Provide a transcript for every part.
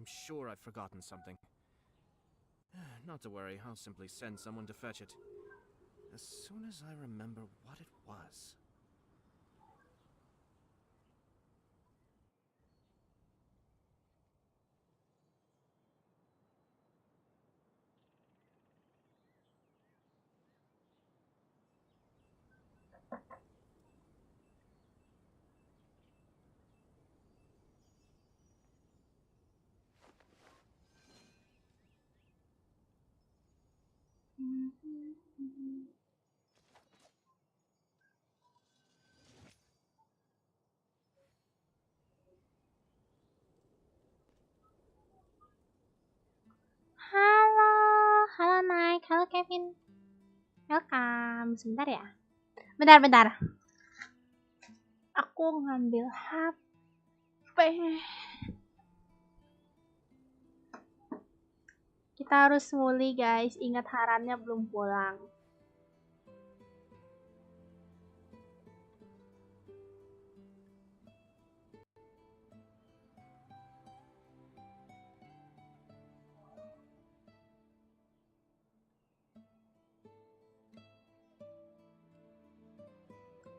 I'm sure I've forgotten something. Not to worry, I'll simply send someone to fetch it. As soon as I remember what it was. Halo, halo Mike, halo Kevin. Welcome. Sebentar ya. Bentar. Aku ngambil HP. Kita harus nguli guys. Ingat Harannya belum pulang.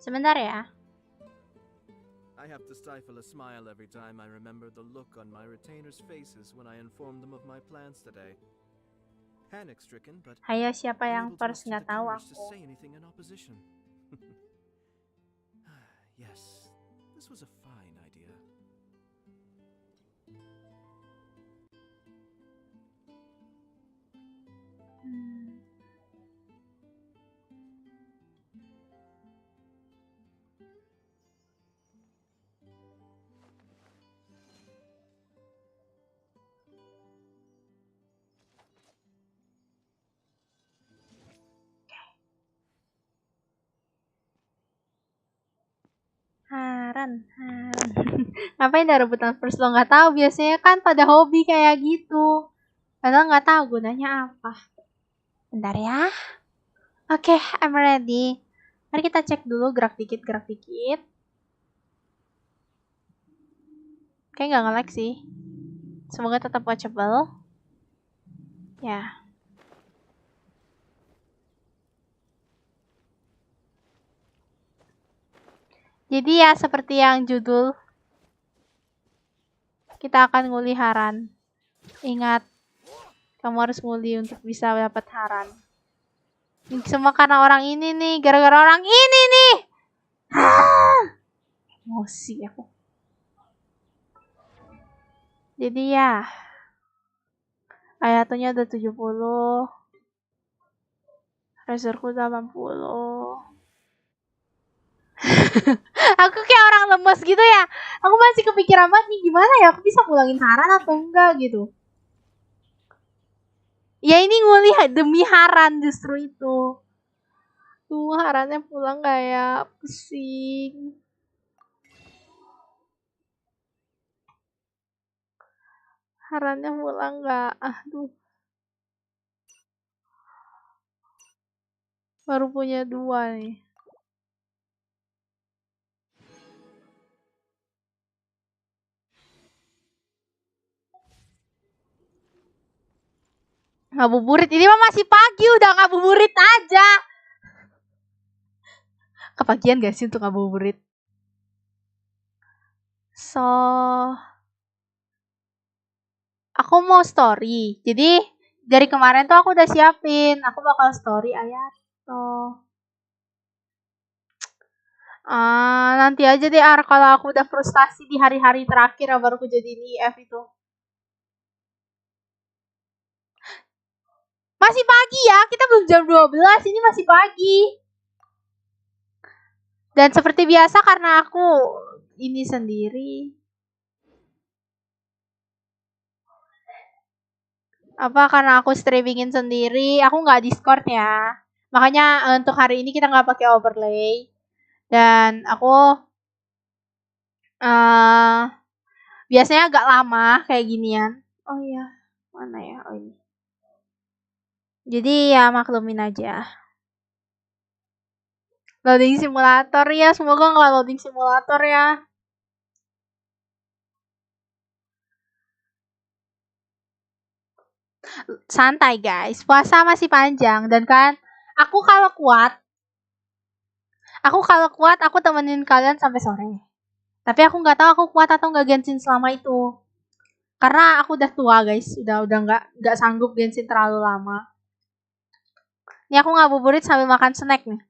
Sebentar ya. I have to stifle a smile every time I remember the look on my retainers' faces when I informed them of my plans today. Panic-stricken, but Ayo, siapa yang unable to first? muster Nggak the tahu courage to aku. say anything in opposition. Yes, this was a fine idea. Haran. Ngapain dah rebutan first? Lo nggak tahu, biasanya kan pada hobi kayak gitu. Padahal nggak tahu gunanya apa. Bentar ya. Oke, I'm ready. Mari kita cek dulu gerak dikit. Kayak nggak nge-lag sih. Semoga tetap watchable. Ya. Jadi ya seperti yang judul, kita akan nguli Haran. Ingat, kamu harus nguli untuk bisa dapat Haran. Ini semua karena orang ini nih, gara-gara orang ini nih. Emosi aku. Jadi ya, ayatnya udah 70. Reserku 80. Aku kayak orang lemes gitu ya. Aku masih kepikiran banget nih, gimana ya aku bisa pulangin Haran atau enggak gitu. Ya ini nguli demi Haran justru itu. Tuh Harannya pulang gak ya? Pusing. Harannya pulang gak? Aduh. Baru punya 2 nih. Ngabuburit, ini mah masih pagi, udah ngabuburit aja. Kepagian gak sih untuk ngabuburit? So, aku mau story. Jadi dari kemarin tuh aku udah siapin, aku bakal story ayat tuh. Nanti aja deh kalau aku udah frustasi di hari-hari terakhir baru aku jadi IF itu. Masih pagi ya, kita belum jam 12, ini masih pagi. Dan seperti biasa karena aku ini sendiri. Karena aku streamingin sendiri, aku nggak Discord ya. Makanya untuk hari ini kita nggak pakai overlay. Dan aku biasanya agak lama kayak ginian. Oh iya, mana ya? Oh ini. Jadi ya maklumin aja. Loading simulator ya, semoga nggak loading simulator ya. Santai guys, puasa masih panjang. Dan kan, aku kalau kuat, aku temenin kalian sampai sore. Tapi aku nggak tahu aku kuat atau nggak Genshin selama itu. Karena aku udah tua guys, udah nggak sanggup Genshin terlalu lama. Ini aku ngabuburit sambil makan snack nih.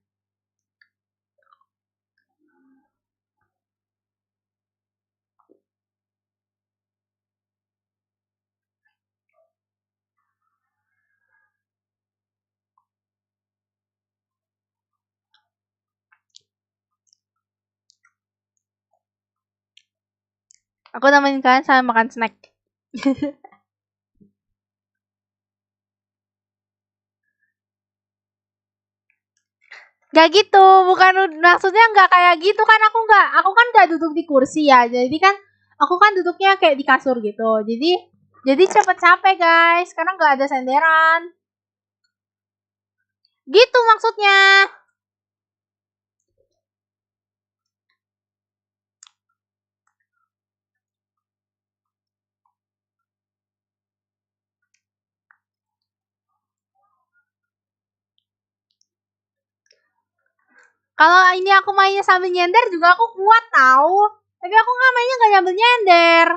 Aku nemenin kalian sambil makan snack. Gak gitu, bukan maksudnya nggak kayak gitu kan, aku kan nggak duduk di kursi ya, jadi kan aku kan duduknya kayak di kasur gitu, jadi cepet capek guys, karena nggak ada senderan, gitu maksudnya. Kalau ini aku mainnya sambil nyender juga aku kuat tahu, tapi aku nggak mainnya nggak nyambil nyender.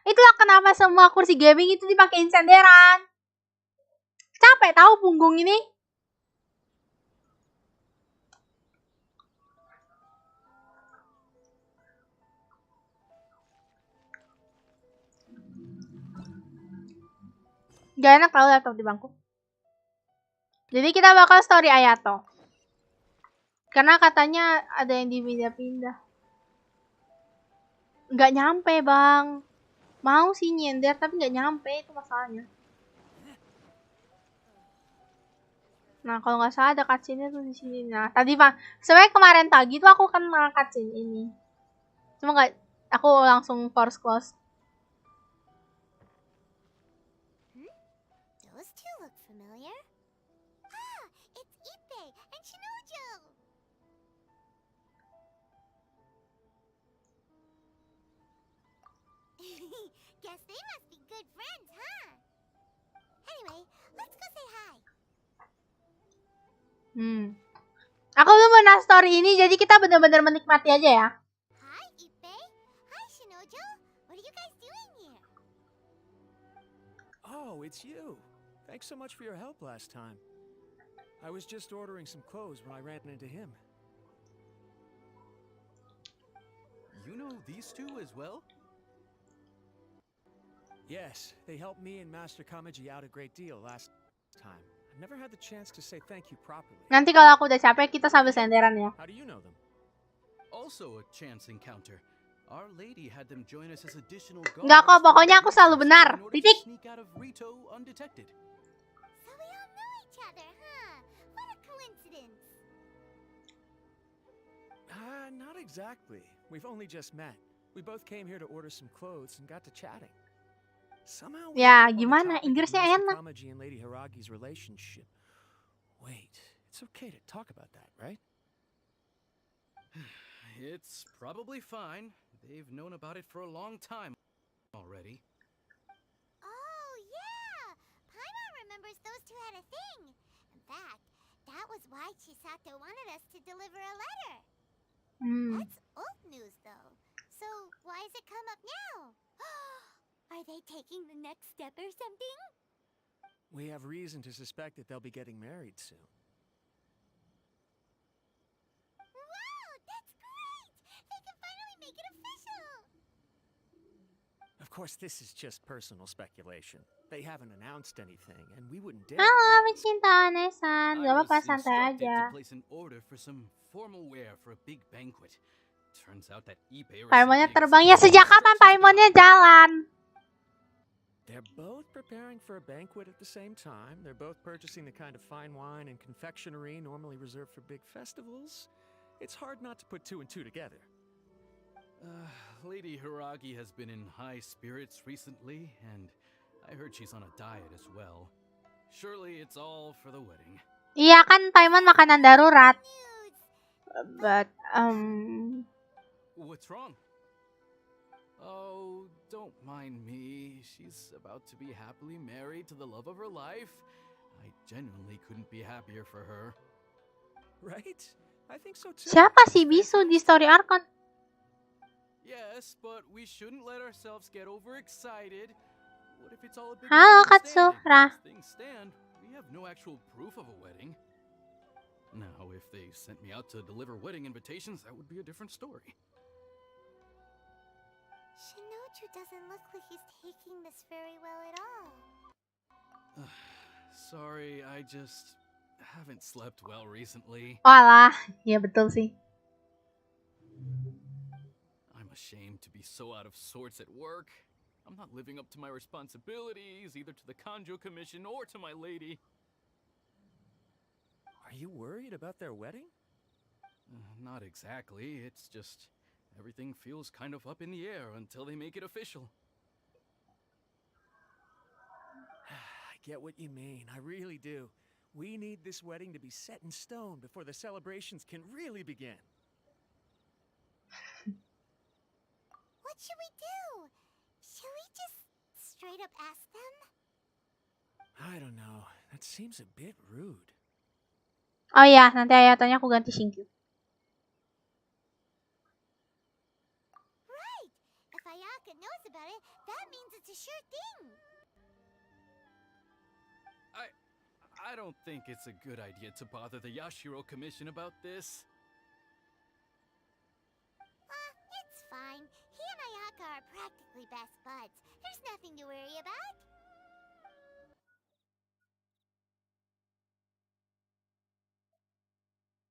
Itulah kenapa semua kursi gaming itu dipakein senderan. Capek tahu punggung ini. Gak enak tahu laptop di bangku. Jadi kita bakal story Ayato. Karena katanya ada yang dipindah-pindah. Nggak nyampe bang. Mau sih nyender tapi nggak nyampe, itu masalahnya. Nah kalau nggak salah ada cutscene-nya tuh di sini. Nah tadi bang, sebenarnya kemarin pagi tuh aku kenal cutscene ini. Cuma nggak, aku langsung force close. Those two look familiar. Ah, it's Ippei and Shinojo. Guess they must be good friends, huh? Anyway, let's go say hi. Aku belum pernah story ini, jadi kita benar-benar menikmati aja ya. Hi, Ippei. Hi, Shinojo. What are you guys doing here? Oh, it's you. Thanks so much for your help last time. I was just ordering some clothes when I ran into him. You know these two as well? Yes, they helped me and Master Kamaji out a great deal last time. I've never had the chance to say thank you properly. Nanti kalau aku udah capek, kita sambil senderan ya. How do you know them? Also a chance encounter. Our lady had them join us as additional guards. Enggak kok, pokoknya aku selalu benar. Titik. Sneak out of Rito undetected. So we all know each other, huh? What a coincidence. Not exactly. We've only just met. We both came here to order some clothes and got to chatting. Somehow we Ya, ended up on the gimana? topic of Inggrisnya Master enak. Kamaji and Lady Hiragi's relationship. Wait, it's okay to talk about that, right? It's probably fine. They've known about it for a long time already. Oh, yeah! Paimon remembers those two had a thing. In fact, that was why Chisato wanted us to deliver a letter. That's old news, though. So, why has it come up now? Are they taking the next step or something? We have reason to suspect that they'll be getting married soon. Wow, that's great! They can finally make it official! Of course, this is just personal speculation. They haven't announced anything, and we wouldn't dare. Halo, Cinta Nesan. Gak I apa-apa, was santai instructed aja. to place an order for some formal wear for a big banquet. Turns out that Ippei Paimonnya received the terbang. Ya exact sejak kapan instructions Paimonnya behind- jalan? They're both preparing for a banquet at the same time. They're both purchasing the kind of fine wine and confectionery normally reserved for big festivals. It's hard not to put two and two together. Lady Hiragi has been in high spirits recently, and I heard she's on a diet as well. Surely it's all for the wedding. Iya kan, Paimon makanan darurat. News! But, What's wrong? Oh, don't mind me. She's about to be happily married to the love of her life. I genuinely couldn't be happier for her. Right? I think so too. Siapa It's si Bisu di fantastic. story arc kan? Yes, but we shouldn't let ourselves get overexcited. What if it's all a big Halo misunderstanding? Katsura. As things stand, we have no actual proof of a wedding. Now, if they sent me out to deliver wedding invitations, that would be a different story. Shinoju doesn't look like he's taking this very well at all. Sorry, I just haven't slept well recently. Walah, ya betul sih. I'm ashamed to be so out of sorts at work. I'm not living up to my responsibilities, either to the Kanjo Commission or to my lady. Are you worried about their wedding? Not exactly, it's just everything feels kind of up in the air until they make it official. I get what you mean, I really do. We need this wedding to be set in stone before the celebrations can really begin. What should we do? Should we just straight up ask them? I don't know, that seems a bit rude. Oh iya, nanti Ayatonya aku ganti Sankyuu. Right! If Ayaka knows about it, that means it's a sure thing. I don't think it's a good idea to bother the Yashiro Commission about this. It's fine. He and Ayaka are practically best buds. There's nothing to worry about.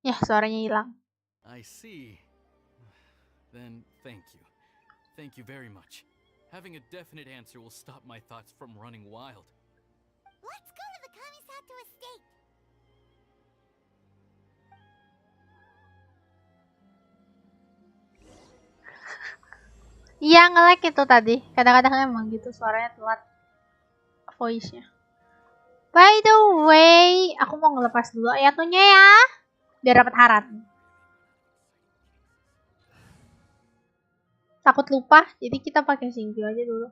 Ya, suaranya hilang. I see. Then thank you. Thank you very much. Having a definite answer will stop my thoughts from running wild. Let's go to the Kamisato estate. Iya, nge-lag itu tadi. Kadang-kadang emang gitu suaranya telat voice-nya. By the way, aku mau ngelepas dulu Ayatonya ya. Biar dapat Haran. Takut lupa, jadi kita pakai Sankyuu aja dulu.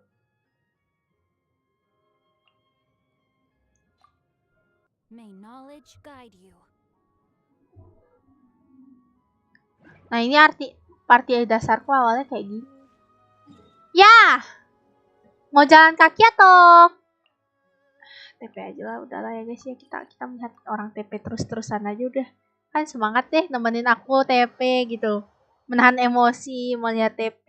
May knowledge guide you. Nah, ini party dasarku awalnya kayak gini. Ya! Mau jalan kaki atau TP aja lah, udahlah ya guys ya. Kita melihat orang TP terus-terusan aja udah. Kan semangat deh nemenin aku TP gitu. Menahan emosi, melihat TP.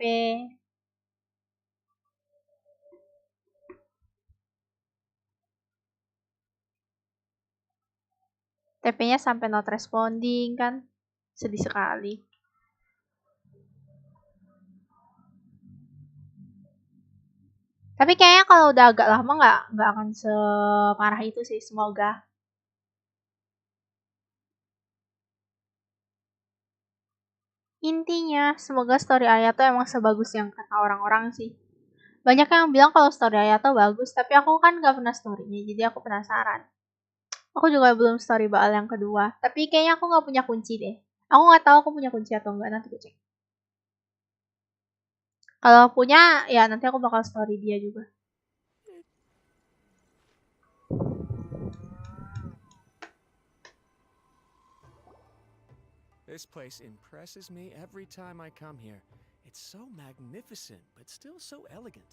TP-nya sampai not responding kan. Sedih sekali. Tapi kayaknya kalau udah agak lama nggak akan separah itu sih, semoga. Intinya, semoga story Ayato emang sebagus yang kata orang-orang sih. Banyak yang bilang kalau story Ayato bagus, tapi aku kan nggak pernah story-nya, jadi aku penasaran. Aku juga belum story Baal yang kedua, tapi kayaknya aku nggak punya kunci deh. Aku nggak tahu aku punya kunci atau enggak, nanti aku cek. Kalau punya, ya nanti aku bakal story dia juga. This place impresses me every time I come here. It's so magnificent, but still so elegant.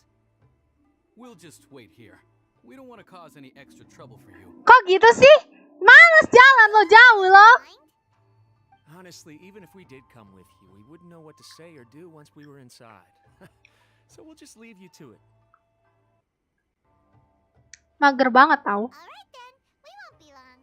We'll just wait here. We don't want to cause any extra trouble for you. Kok gitu sih? Males jalan lo, jauh lo. Honestly, even if we did come with you, we wouldn't know what to say or do once we were inside. So we'll just leave you to it. Mager banget tau. Alright then, we won't be long.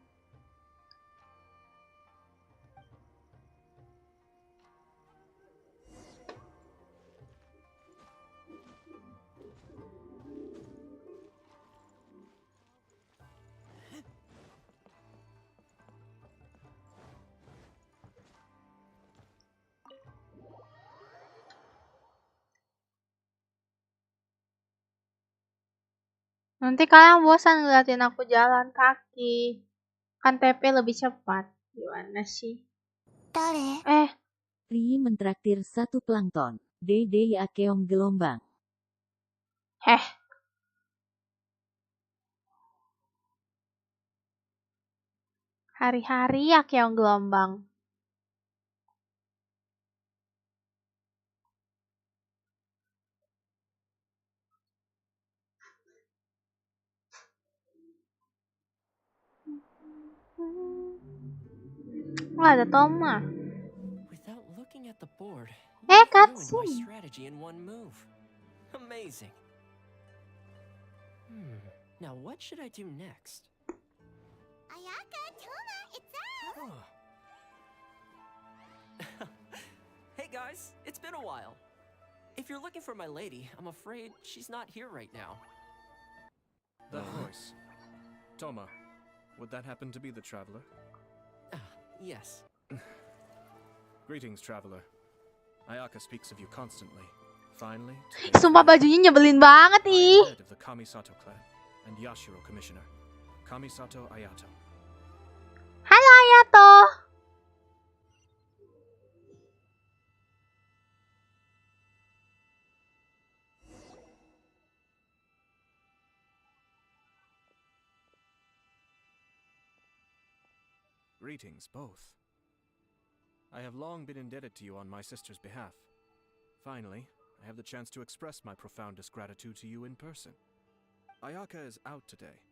Nanti kalian bosan ngeliatin aku jalan kaki. Kan TP lebih cepat. Gimana sih? Dare? Ri mentraktir 1 plankton. Rp10.000.000. Heh. Hari-hari Akeong gelombang. Wah, ada Toma. Without looking at the board, Eh, you've ruined my cutscene. strategy in one move. Amazing. Now what should I do next? Ayaka, Toma, it's us! Oh. Hey guys, it's been a while. If you're looking for my lady, I'm afraid she's not here right now. That voice. Toma, would that happen to be the traveler? Yes. Greetings, traveler. Ayaka speaks of you constantly. Finally, Sumpah bajunya nyebelin banget I ih. am head of the Kamisato clan and Yashiro commissioner, Kamisato Ayato. Halo Ayato. Greetings, both. I have long been indebted to you on my sister's behalf. Finally, I have the chance to express my profoundest gratitude to you in person. Ayaka is out today.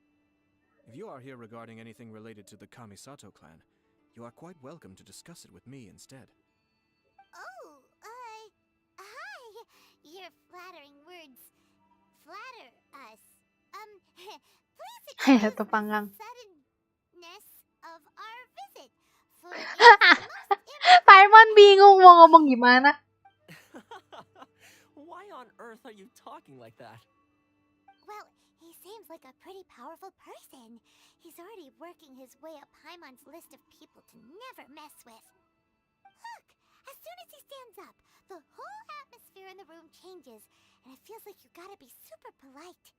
If you are here regarding anything related to the Kamisato clan, you are quite welcome to discuss it with me instead. Oh, hi. Your flattering words flatter us. Please excuse Ayato the panggang. suddenness of our visit, for it is most Paimon bingung mau ngomong gimana. Why on earth are you talking like that? Well, he seems like a pretty powerful person. He's already working his way up Paimon's list of people to never mess with. Look, as soon as he stands up, the whole atmosphere in the room changes, and it feels like you gotta be super polite.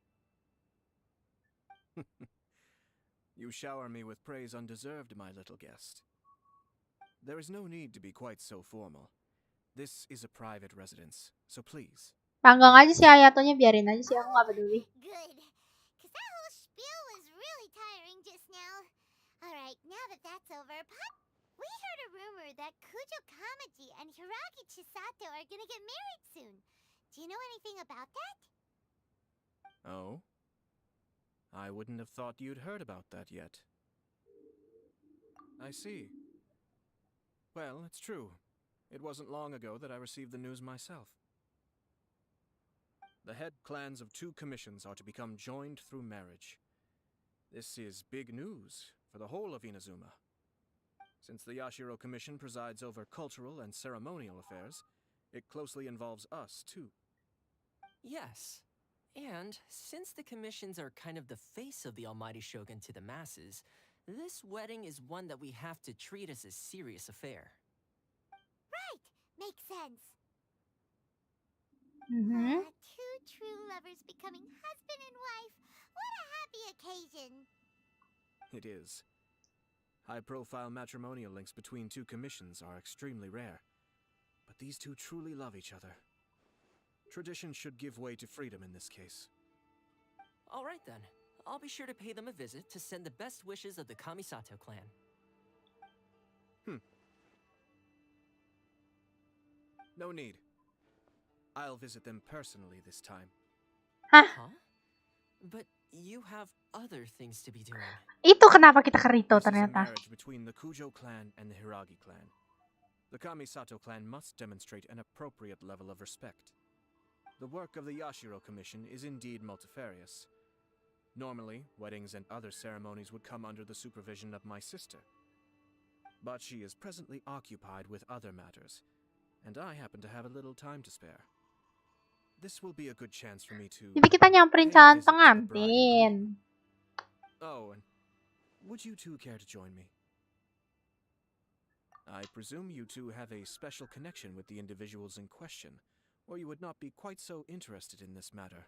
You shower me with praise undeserved, my little guest. There is no need to be quite so formal. This is a private residence, so please. Panggang aja si Ayatonya, biarin aja sih, aku gak peduli. Good. Because that whole spiel was really tiring just now. Alright, now that that's over, we heard a rumor that Kujo Kamaji and Hiragi Chisato are gonna get married soon. Do you know anything about that? Oh? I wouldn't have thought you'd heard about that yet. I see. Well, it's true. It wasn't long ago that I received the news myself. The head clans of two commissions are to become joined through marriage. This is big news for the whole of Inazuma. Since the Yashiro Commission presides over cultural and ceremonial affairs, it closely involves us, too. Yes. And since the commissions are kind of the face of the almighty shogun to the masses, this wedding is one that we have to treat as a serious affair. Right! Makes sense. Two true lovers becoming husband and wife. What a happy occasion. It is. High-profile matrimonial links between two commissions are extremely rare. But these two truly love each other. Tradition should give way to freedom in this case. All right then. I'll be sure to pay them a visit to send the best wishes of the Kamisato clan. No need. I'll visit them personally this time. Hah? Huh? But you have other things to be doing. Itu kenapa kita ke Rito This is a ternyata. marriage between the Kujo clan and the Hiragi clan. The Kamisato clan must demonstrate an appropriate level of respect. The work of the Yashiro Commission is indeed multifarious. Normally, weddings and other ceremonies would come under the supervision of my sister. But she is presently occupied with other matters, and I happen to have a little time to spare. This will be a good chance for me to... Jadi kita nyamperin pay a calon visit to the bride and pengantin. groom. Oh, and would you two care to join me? I presume you two have a special connection with the individuals in question, or you would not be quite so interested in this matter.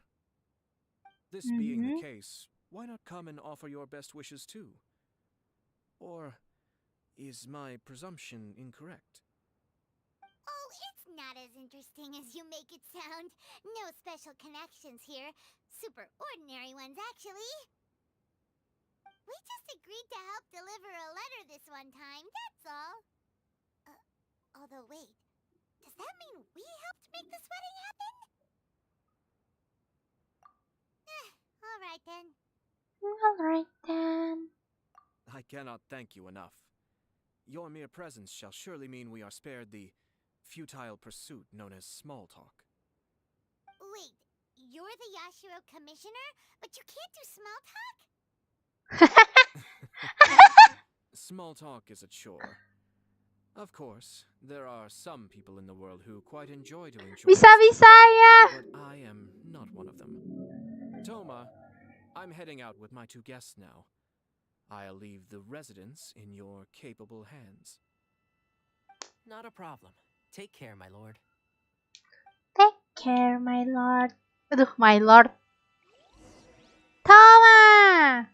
This being the case, why not come and offer your best wishes too? Or is my presumption incorrect? Oh, it's not as interesting as you make it sound. No special connections here. Super ordinary ones, actually. We just agreed to help deliver a letter this one time, that's all. Although wait, does that mean we helped make this wedding happen? Alright then. Alright then. I cannot thank you enough. Your mere presence shall surely mean we are spared the futile pursuit known as small talk. Wait, you're the Yashiro commissioner, but you can't do small talk? Small talk is a chore. Of course, there are some people in the world who quite enjoy doing chores. Bisa-bisaya! But I am not one of them. Toma, I'm heading out with my 2 guests now. I'll leave the residence in your capable hands. Not a problem. Take care, my lord. Take care, my lord. Aduh, my lord. Toma!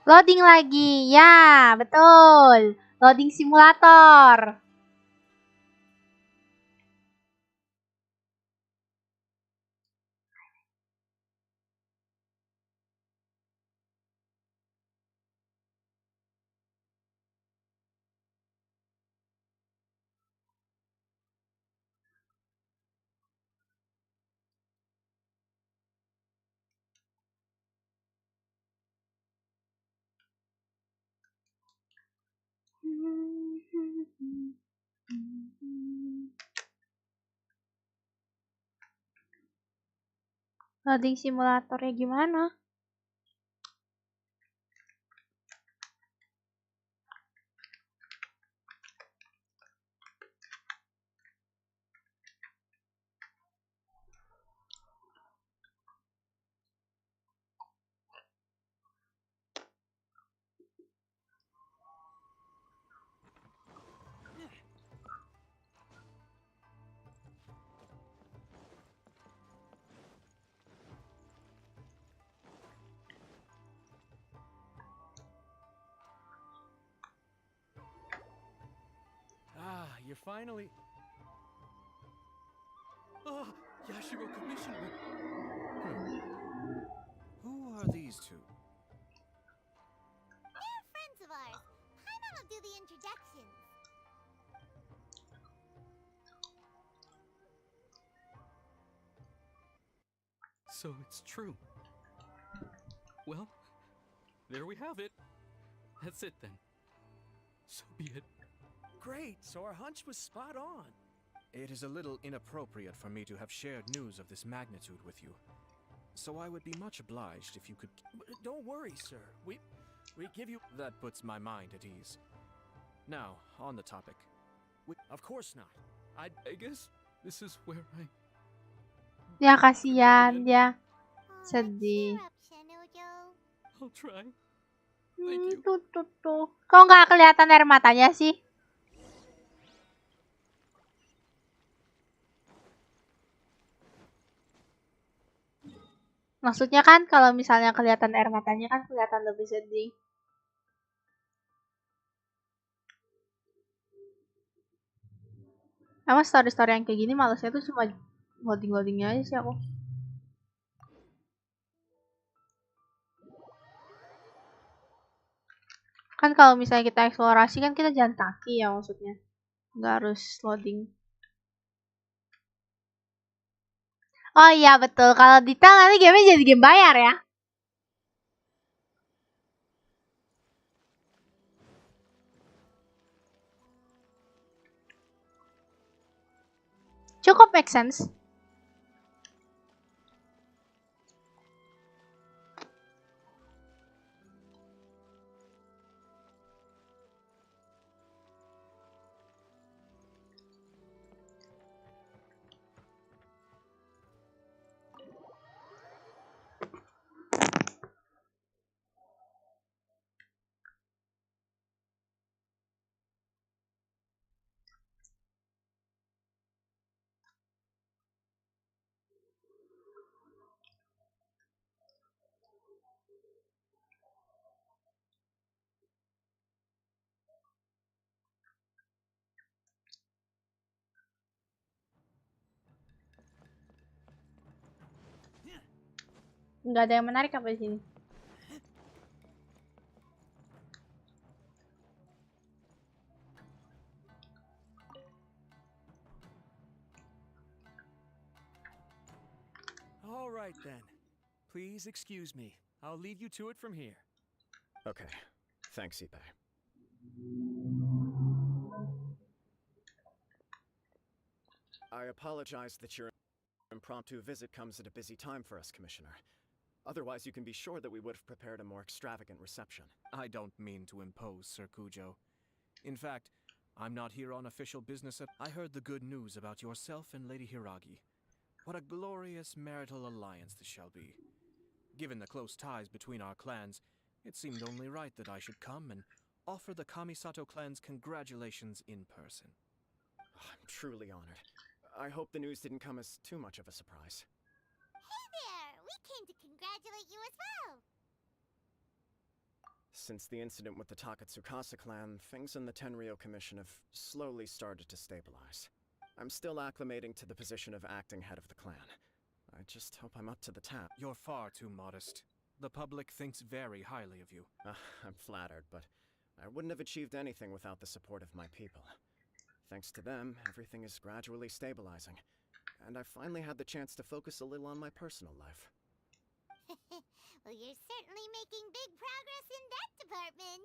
Loading lagi. Ya, betul. Loading simulator. Loading simulatornya gimana? Ah, you're finally... Oh, Yashiro Commissioner! Who are these 2? They're friends of ours. Paimon will do the introductions. So it's true. Well, there we have it. That's it then. So be it. Great, so our hunch was spot on. It is a little inappropriate for me to have shared news of this magnitude with you. So I would be much obliged if you could... Don't worry, sir. We give you... That puts my mind at ease. Now, on the topic. Of course not. I guess this is where I... Ya, kasihan dia. Aw, Sedih. cheer up, Shinojo. I'll try. Thank you. Tuh. Kok nggak kelihatan air matanya sih? Maksudnya kan kalau misalnya kelihatan air matanya kan kelihatan lebih sedih. Emang story-story yang kayak gini malesnya tuh cuma loading-loadingnya aja sih aku. Kan kalau misalnya kita eksplorasi kan kita jalan kaki ya maksudnya. Nggak harus loading. Oh iya betul, kalau detail nanti gamenya jadi game bayar ya. Cukup make sense. Nggak ada yang menarik apa di sini? All right then. Please excuse me. I'll leave you to it from here. Okay. Thanks, Ipe. I apologize that your impromptu visit comes at a busy time for us, Commissioner. Otherwise, you can be sure that we would have prepared a more extravagant reception. I don't mean to impose, Sir Kujo. In fact, I'm not here on official business I heard the good news about yourself and Lady Hiragi. What a glorious marital alliance this shall be. Given the close ties between our clans, it seemed only right that I should come and offer the Kamisato clan's congratulations in person. I'm truly honored. I hope the news didn't come as too much of a surprise. Hey there! We came to congratulate you as well! Since the incident with the Takatsukasa clan, things in the Tenryou Commission have slowly started to stabilize. I'm still acclimating to the position of acting head of the clan. I just hope I'm up to the task. You're far too modest. The public thinks very highly of you. I'm flattered, but I wouldn't have achieved anything without the support of my people. Thanks to them, everything is gradually stabilizing, and I finally had the chance to focus a little on my personal life. Well, you're certainly making big progress in that department.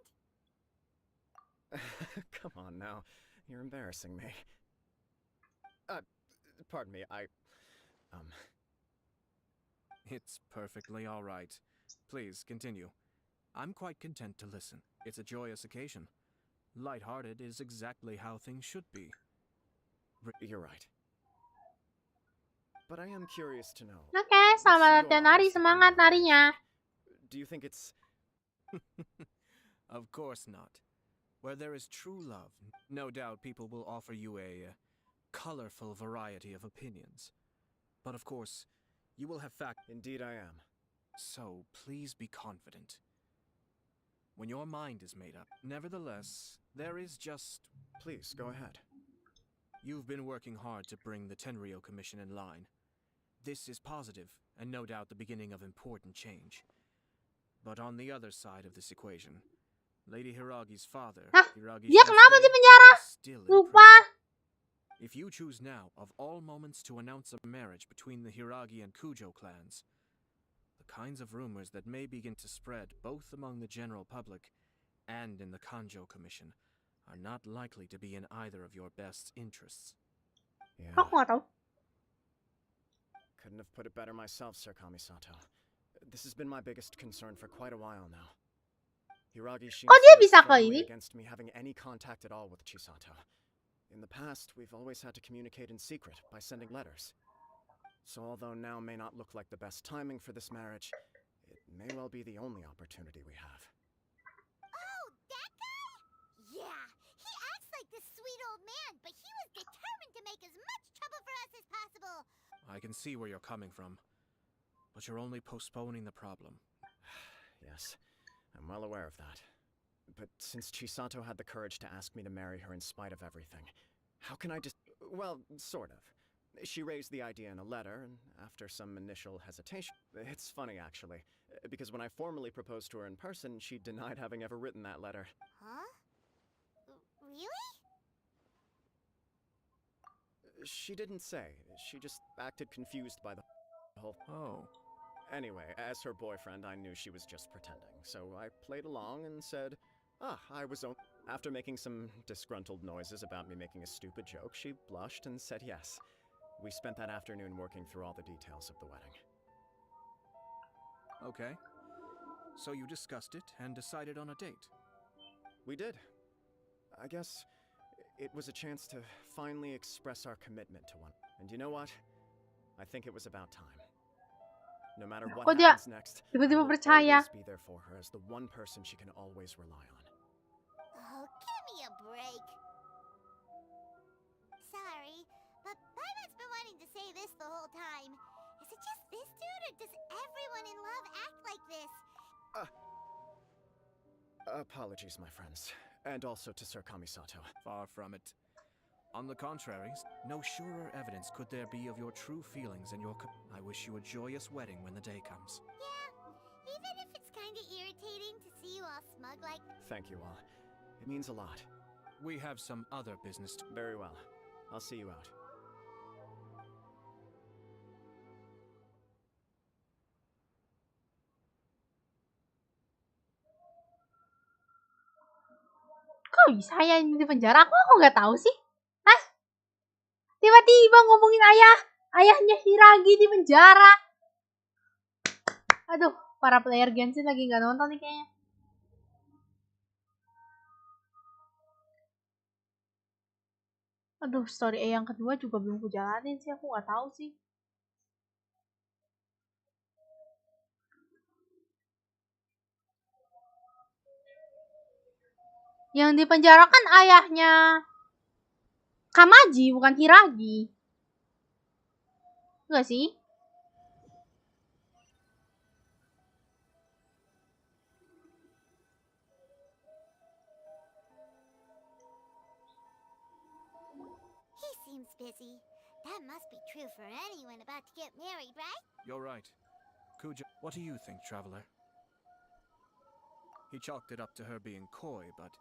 Come on now, you're embarrassing me. Pardon me, It's perfectly all right. Please, continue. I'm quite content to listen. It's a joyous occasion. Light-hearted is exactly how things should be. You're right. But I am curious to know. Oke, selamat latihan nari. Semangat narinya. Do you think it's... Of course not. Where there is true love, no doubt people will offer you a colorful variety of opinions. But of course, you will have fact. Indeed I am. So please be confident. When your mind is made up, nevertheless, there is just... Please, go ahead. You've been working hard to bring the Tenryou Commission in line. This is positive, and no doubt the beginning of important change. But on the other side of this equation, Lady Hiragi's father, Hiragi Dia kenapa di penjara? is still in Lupa. prison. If you choose now, of all moments, to announce a marriage between the Hiragi and Kujo clans, the kinds of rumors that may begin to spread both among the general public and in the Kanjo Commission are not likely to be in either of your best interests. Yeah. Aku nggak tahu. Couldn't have put it better myself, Sir Kamisato. This has been my biggest concern for quite a while now. Hiragi Kok dia bisa ke firmly ini? against me having any contact at all with Chisato. In the past, we've always had to communicate in secret by sending letters. So although now may not look like the best timing for this marriage, it may well be the only opportunity we have. Oh, that guy? Yeah, he acts like this sweet old man, but he was determined to make as much trouble for us as possible. I can see where you're coming from, but you're only postponing the problem. Yes, I'm well aware of that. But since Chisato had the courage to ask me to marry her in spite of everything, how can I just... Well, sort of. She raised the idea in a letter, and after some initial hesitation... It's funny, actually, because when I formally proposed to her in person, she denied having ever written that letter. Huh? Really? She didn't say. She just acted confused by the whole... Oh. Anyway, as her boyfriend, I knew she was just pretending, so I played along and said, I was only... After making some disgruntled noises about me making a stupid joke, she blushed and said yes. We spent that afternoon working through all the details of the wedding. Okay. So you discussed it and decided on a date? We did. I guess it was a chance to finally express our commitment to one. And you know what? I think it was about time. No matter what Kok dia happens next, I tiba-tiba will percaya? always be there for her as the one person she can always rely on. Oh, give me a break. Sorry, but Paimon's been wanting to say this the whole time. Is it just this dude, or does everyone in love act like this? Apologies, my friends. And also to Sir Kamisato. Far from it. On the contrary, no surer evidence could there be of your true feelings and your. I wish you a joyous wedding when the day comes. Yeah, even if it's kinda irritating to see you all smug like. Thank you all. It means a lot. We have some other business to. Very well. I'll see you out. Kok bisa ya ini di penjara? Aku nggak tahu sih. Hah? Tiba-tiba ngomongin ayahnya Hiragi di penjara. Aduh, para player Genshin lagi nggak nonton nih kayaknya. Aduh, story A yang kedua juga belum ku jalanin sih, aku nggak tahu sih. Yang dipenjarakan ayahnya Kamaji, bukan Hiragi. Enggak sih? He seems busy. That must be true for anyone about to get married, right? You're right. Kujo, what do you think, traveler? He chalked it up to her being coy, but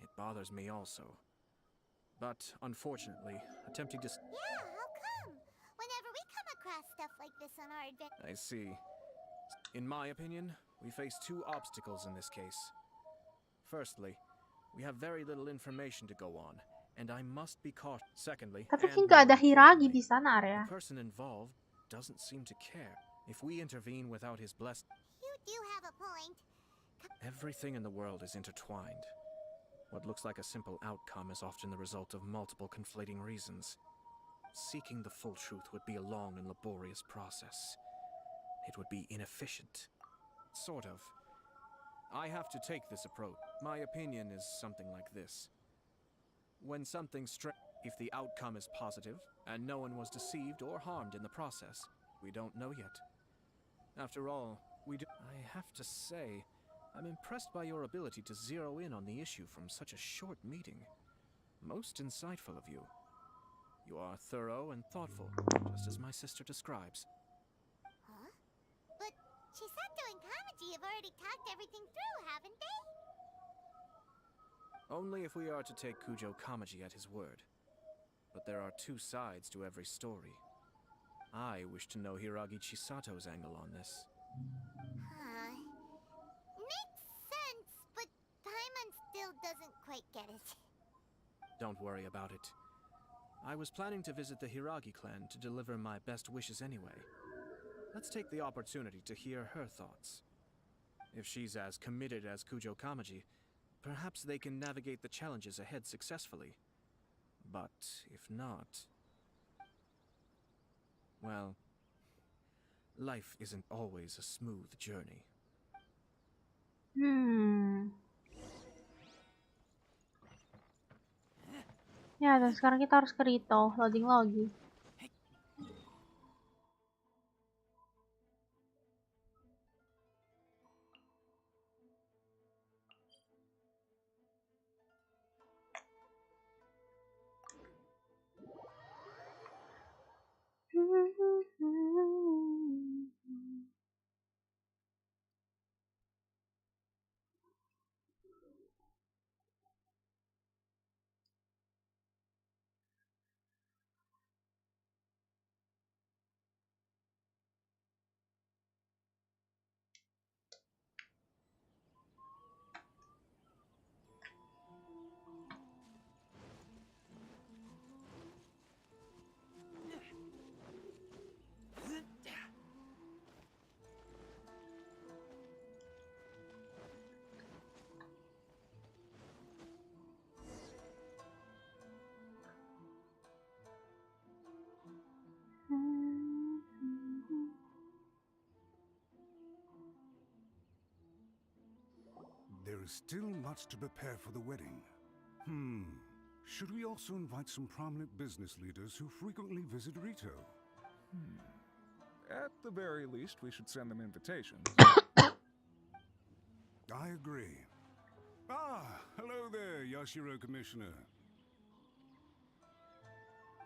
it bothers me also. But unfortunately, attempting to. Yeah, how come? Whenever we come across stuff like this on our adventure. I see. In my opinion, we face two obstacles in this case. Firstly, we have very little information to go on, and I must be caught. Secondly, Tapi and nggak ada more Hiragi importantly, di sana, Arya. the person involved doesn't seem to care. If we intervene without his blessing, You do have a point. everything in the world is intertwined. What looks like a simple outcome is often the result of multiple conflating reasons. Seeking the full truth would be a long and laborious process. It would be inefficient. Sort of. I have to take this approach. My opinion is something like this. When something's if the outcome is positive, and no one was deceived or harmed in the process, we don't know yet. After all, I have to say, I'm impressed by your ability to zero in on the issue from such a short meeting. Most insightful of you. You are thorough and thoughtful, just as my sister describes. Huh? But Chisato and Kamaji have already talked everything through, haven't they? Only if we are to take Kujo Kamaji at his word. But there are two sides to every story. I wish to know Hiragi Chisato's angle on this. Huh. Makes sense, but Paimon still doesn't quite get it. Don't worry about it. I was planning to visit the Hiragi clan to deliver my best wishes anyway. Let's take the opportunity to hear her thoughts. If she's as committed as Kujo Kamaji, perhaps they can navigate the challenges ahead successfully. But if not... well, life isn't always a smooth journey. Ya, dan sekarang kita harus ke Rito, loading lagi. There is still much to prepare for the wedding. Should we also invite some prominent business leaders who frequently visit Rito? At the very least, we should send them invitations. I agree. Ah, hello there, Yashiro Commissioner.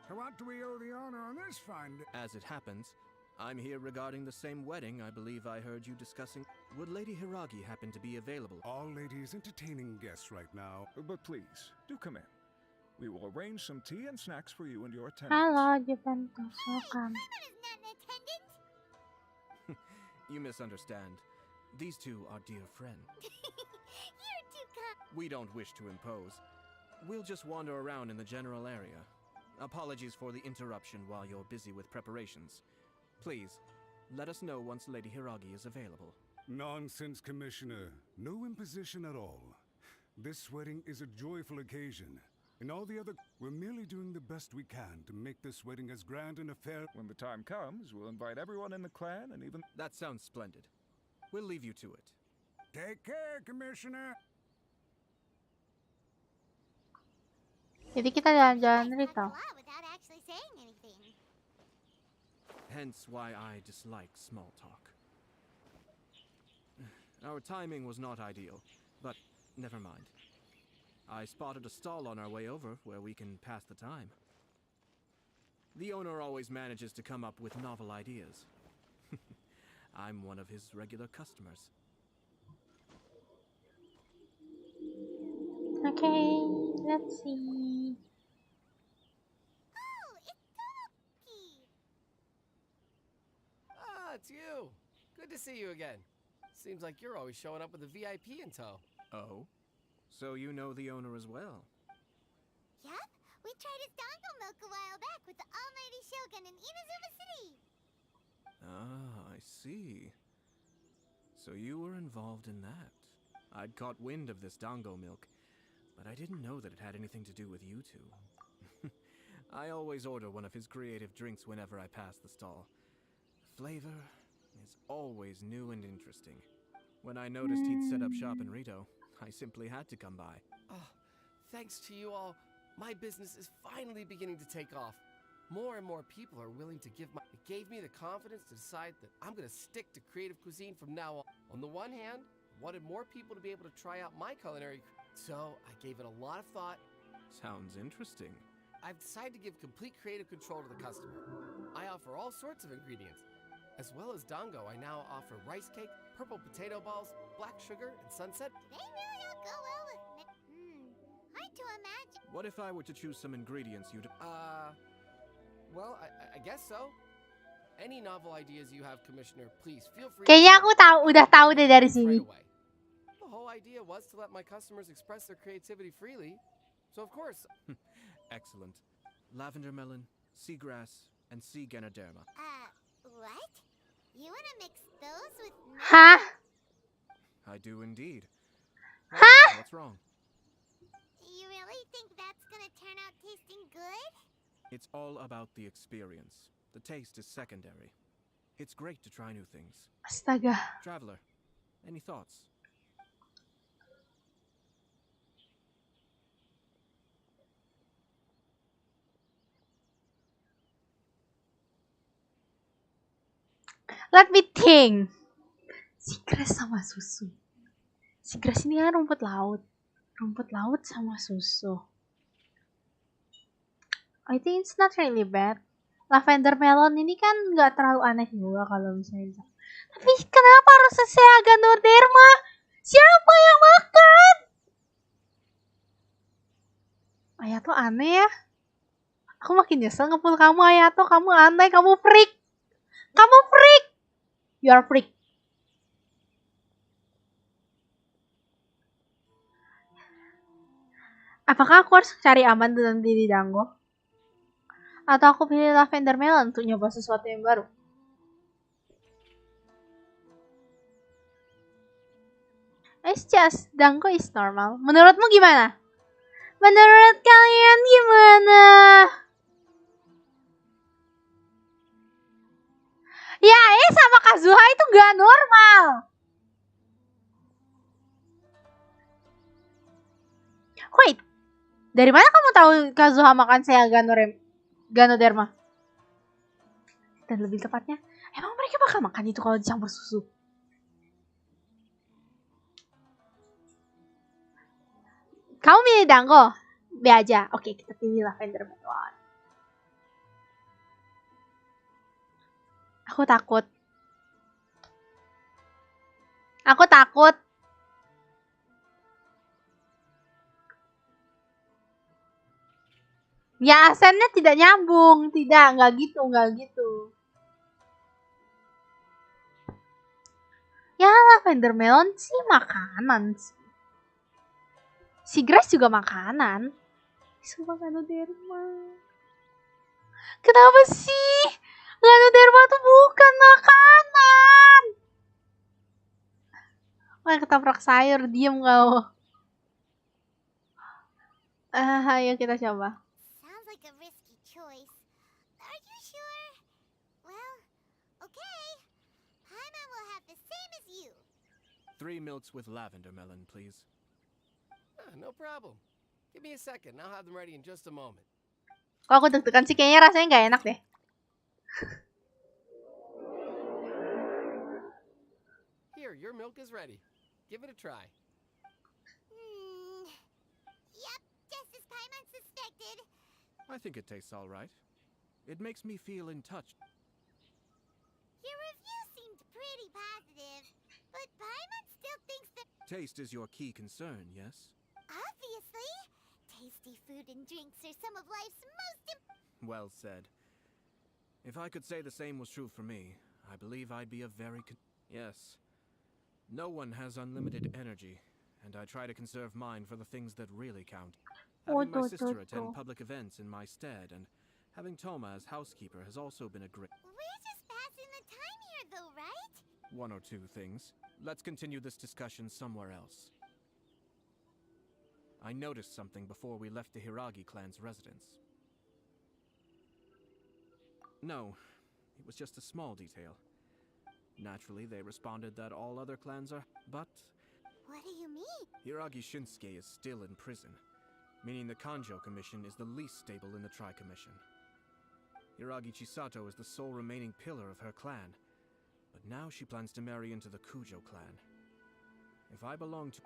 To what do we owe the honor on this fine day? As it happens, I'm here regarding the same wedding I believe I heard you discussing. Would Lady Hiragi happen to be available? All ladies entertaining guests right now. But please, do come in. We will arrange some tea and snacks for you and your attendants. Halo, Juventus, welcome. Paimon is not an attendant. You misunderstand. These two are dear friends. You're too kind. We don't wish to impose. We'll just wander around in the general area. Apologies for the interruption while you're busy with preparations. Please, let us know once Lady Hiragi is available. Nonsense, Commissioner. No imposition at all. This wedding is a joyful occasion. And all the other... We're merely doing the best we can to make this wedding as grand and affair... When the time comes, we'll invite everyone in the clan and even... That sounds splendid. We'll leave you to it. Take care, Commissioner. Jadi kita jalan-jalan I talk rito. a lot without actually saying anything. Hence why I dislike small talk. Our timing was not ideal, but never mind. I spotted a stall on our way over where we can pass the time. The owner always manages to come up with novel ideas. I'm one of his regular customers. Okay, let's see. Oh, it's Toki. Ah, it's you. Good to see you again. Seems like you're always showing up with a VIP in tow. Oh? So you know the owner as well? Yup, we tried his dango milk a while back with the almighty shogun in Inazuma City. Ah, I see. So you were involved in that. I'd caught wind of this dango milk, but I didn't know that it had anything to do with you two. I always order one of his creative drinks whenever I pass the stall. The flavor is always new and interesting. When I noticed he'd set up shop in Rito, I simply had to come by. Oh, thanks to you all, my business is finally beginning to take off. More and more people are willing to give my... It gave me the confidence to decide that I'm going to stick to creative cuisine from now on. On the one hand, I wanted more people to be able to try out my culinary... So I gave it a lot of thought. Sounds interesting. I've decided to give complete creative control to the customer. I offer all sorts of ingredients. As well as dango, I now offer rice cake, purple potato balls, black sugar, and sunset. They really all go well with me. Hard to imagine. What if I were to choose some ingredients you'd... Well, I guess so. Any novel ideas you have, Commissioner, please feel free Kayaknya aku udah tahu deh dari right sini. away. The whole idea was to let my customers express their creativity freely. So of course... Excellent. Lavender melon, seagrass, and sea ganoderma. What? You wanna mix those with milk? Hah? I do indeed. Huh? What's wrong? You really think that's gonna turn out tasting good? It's all about the experience. The taste is secondary. It's great to try new things. Astaga. Traveler, any thoughts? Let me think. Seagrass sama susu. Seagrass ini kan rumput laut. Rumput laut sama susu. I think it's not really bad. Lavender melon ini kan nggak terlalu aneh juga kalau misalnya. Tapi kenapa harus saya ganoderma? Siapa yang makan? Ayato aneh ya. Aku makin nyesel ngepul kamu, Ayato. Kamu aneh, kamu freak. Kamu freak. You are freak. Apakah aku harus cari aman dengan diri dango? Atau aku pilih lavender melon untuk nyoba sesuatu yang baru? It's just dango is normal. Menurutmu gimana? Menurut kalian gimana? Ya, sama Kazuha itu gak normal. Wait, dari mana kamu tahu Kazuha makan saya ganoderma? Dan lebih tepatnya, emang mereka bakal makan itu kalau dicampur susu? Kamu milih dango? B aja. Oke, kita pilih lavender melon. Aku takut. Ya, asennya tidak nyambung. Tidak, nggak gitu. Ya, lavender melon sih makanan sih. Si grass juga makanan. Sumpah Ganoderma. Kenapa sih? Ganoderma tuh bukan makanan. Wah, ketoprak sayur, diem kau. Ayo kita coba. Sounds like a risky choice. Are you sure? Well, okay. Paimon will have the same as you. 3 milks with lavender melon, please. No problem. Give me a second. I'll have them ready in just a moment. Kok aku deg-degan sih, kayaknya rasanya nggak enak deh. Here, your milk is ready. Give it a try. Yep, just as Paimon suspected. I think it tastes all right. It makes me feel in touch. Your review seemed pretty positive, but Paimon still thinks that... Taste is your key concern, yes? Obviously. Tasty food and drinks are some of life's most Well said. If I could say the same was true for me, I believe I'd be a very... Yes. No one has unlimited energy, and I try to conserve mine for the things that really count. Having my sister attend public events in my stead, and having Toma as housekeeper has also been a great... We're just passing the time here though, right? One or two things. Let's continue this discussion somewhere else. I noticed something before we left the Hiragi clan's residence. No, it was just a small detail. Naturally, they responded that all other clans are... But... What do you mean? Hiragi Shinsuke is still in prison, meaning the Kanjo Commission is the least stable in the Tri-Commission. Hiragi Chisato is the sole remaining pillar of her clan, but now she plans to marry into the Kujo clan. If I belong to...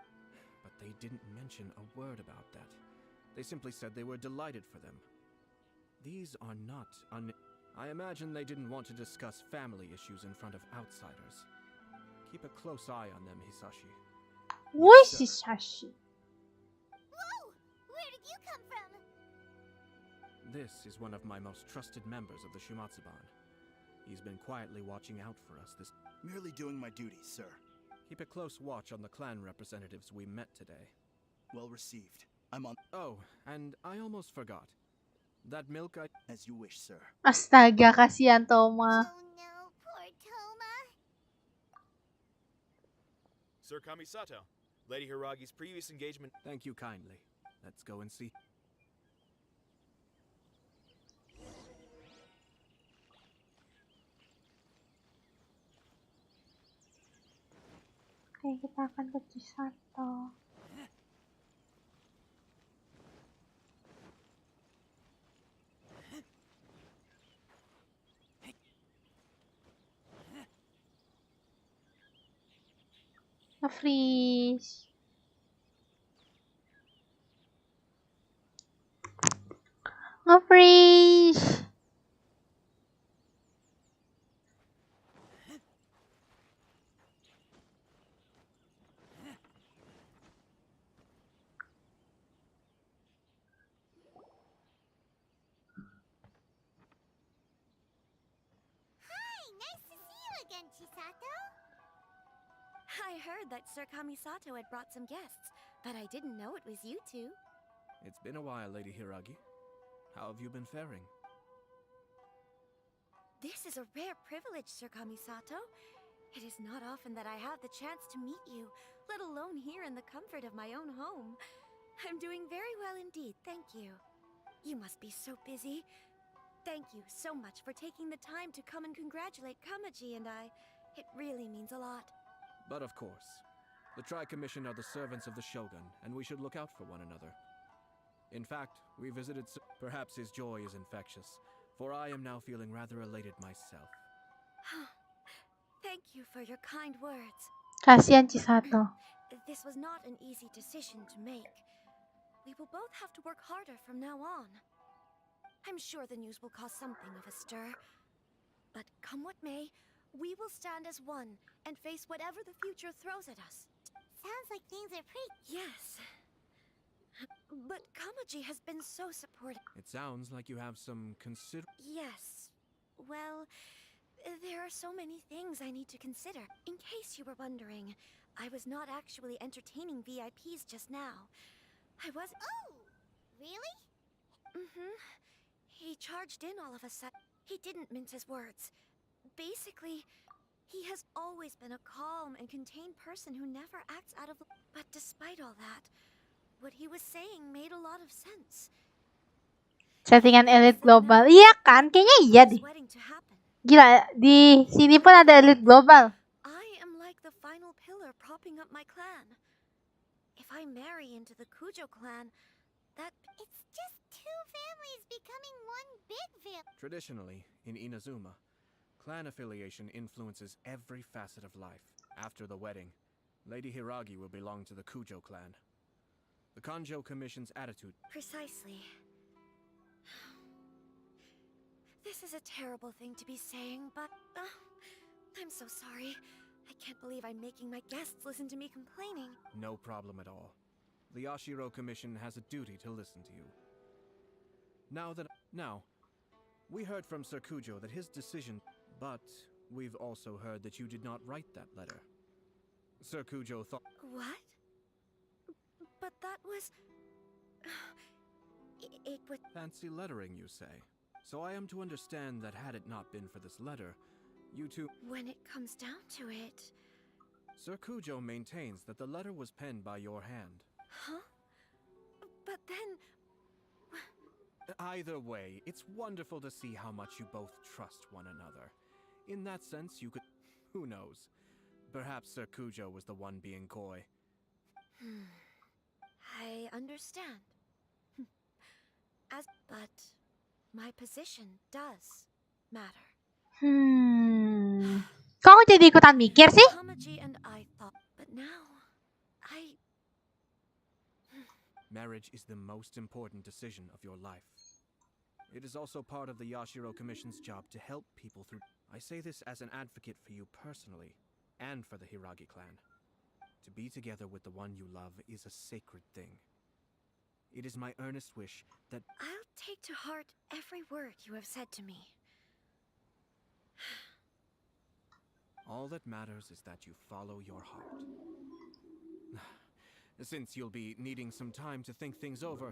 But they didn't mention a word about that. They simply said they were delighted for them. These are not I imagine they didn't want to discuss family issues in front of outsiders. Keep a close eye on them, Hisashi. Where's Hisashi? Whoa! Where did you come from? This is one of my most trusted members of the Shumatsuban. He's been quietly watching out for us this... Merely doing my duties, sir. Keep a close watch on the clan representatives we met today. Well received. I'm on... Oh, and I almost forgot. That milk I... As you wish, sir. Astaga, kasihan Toma. Oh no, poor Toma. Sir Kamisato, Lady Hiragi's previous engagement... Thank you kindly. Let's go and see. Oke, kita akan ke Chisato. Nge-freeze. Nge-freeze. Again, Chisato? I heard that Sir Kamisato had brought some guests, but I didn't know it was you two. It's been a while, Lady Hiragi. How have you been faring? This is a rare privilege, Sir Kamisato. It is not often that I have the chance to meet you, let alone here in the comfort of my own home. I'm doing very well indeed, thank you. You must be so busy. Thank you so much for taking the time to come and congratulate Kamaji and I. It really means a lot. But of course, the Tri-Commission are the servants of the Shogun, and we should look out for one another. In fact, we visited... Perhaps his joy is infectious, for I am now feeling rather elated myself. Thank you for your kind words. Kasihan Chisato. This was not an easy decision to make. We will both have to work harder from now on. I'm sure the news will cause something of a stir. But come what may, we will stand as one and face whatever the future throws at us. Sounds like things are pretty... Yes. But Kamaji has been so supportive. It sounds like you have some Yes. Well, there are so many things I need to consider. In case you were wondering, I was not actually entertaining VIPs just now. I was... Oh! Really? Mm-hmm. He charged in all of a sudden. He didn't mince his words. Basically, he has always been a calm and contained person who never acts out of... But despite all that, what he was saying made a lot of sense. Settingan Elite Global. Iya kan? Kayaknya iya deh. Gila, di sini pun ada Elite Global. I am like the final pillar propping up my clan. If I marry into the Kujo clan, that... It's just two families becoming one big family. Traditionally, in Inazuma, clan affiliation influences every facet of life. After the wedding, Lady Hiragi will belong to the Kujo clan. The Kanjo Commission's attitude... Precisely. This is a terrible thing to be saying, but... I'm so sorry. I can't believe I'm making my guests listen to me complaining. No problem at all. The Yashiro Commission has a duty to listen to you. Now, we heard from Sir Kujo that his decision... But we've also heard that you did not write that letter. Sir Kujo thought... What? But that was... It would... Fancy lettering, you say? So I am to understand that had it not been for this letter, you two... When it comes down to it... Sir Kujo maintains that the letter was penned by your hand. Huh? But then... Either way, it's wonderful to see how much you both trust one another. In that sense, you could... Who knows? Perhaps Sir Kujo was the one being coy. I understand. But my position does matter. Kok aku jadi ikutan mikir sih? Kamaji and I thought, but now Marriage is the most important decision of your life. It is also part of the Yashiro Commission's job to help people through... I say this as an advocate for you personally, and for the Hiragi clan. To be together with the one you love is a sacred thing. It is my earnest wish that... I'll take to heart every word you have said to me. All that matters is that you follow your heart. Since you'll be needing some time to think things over,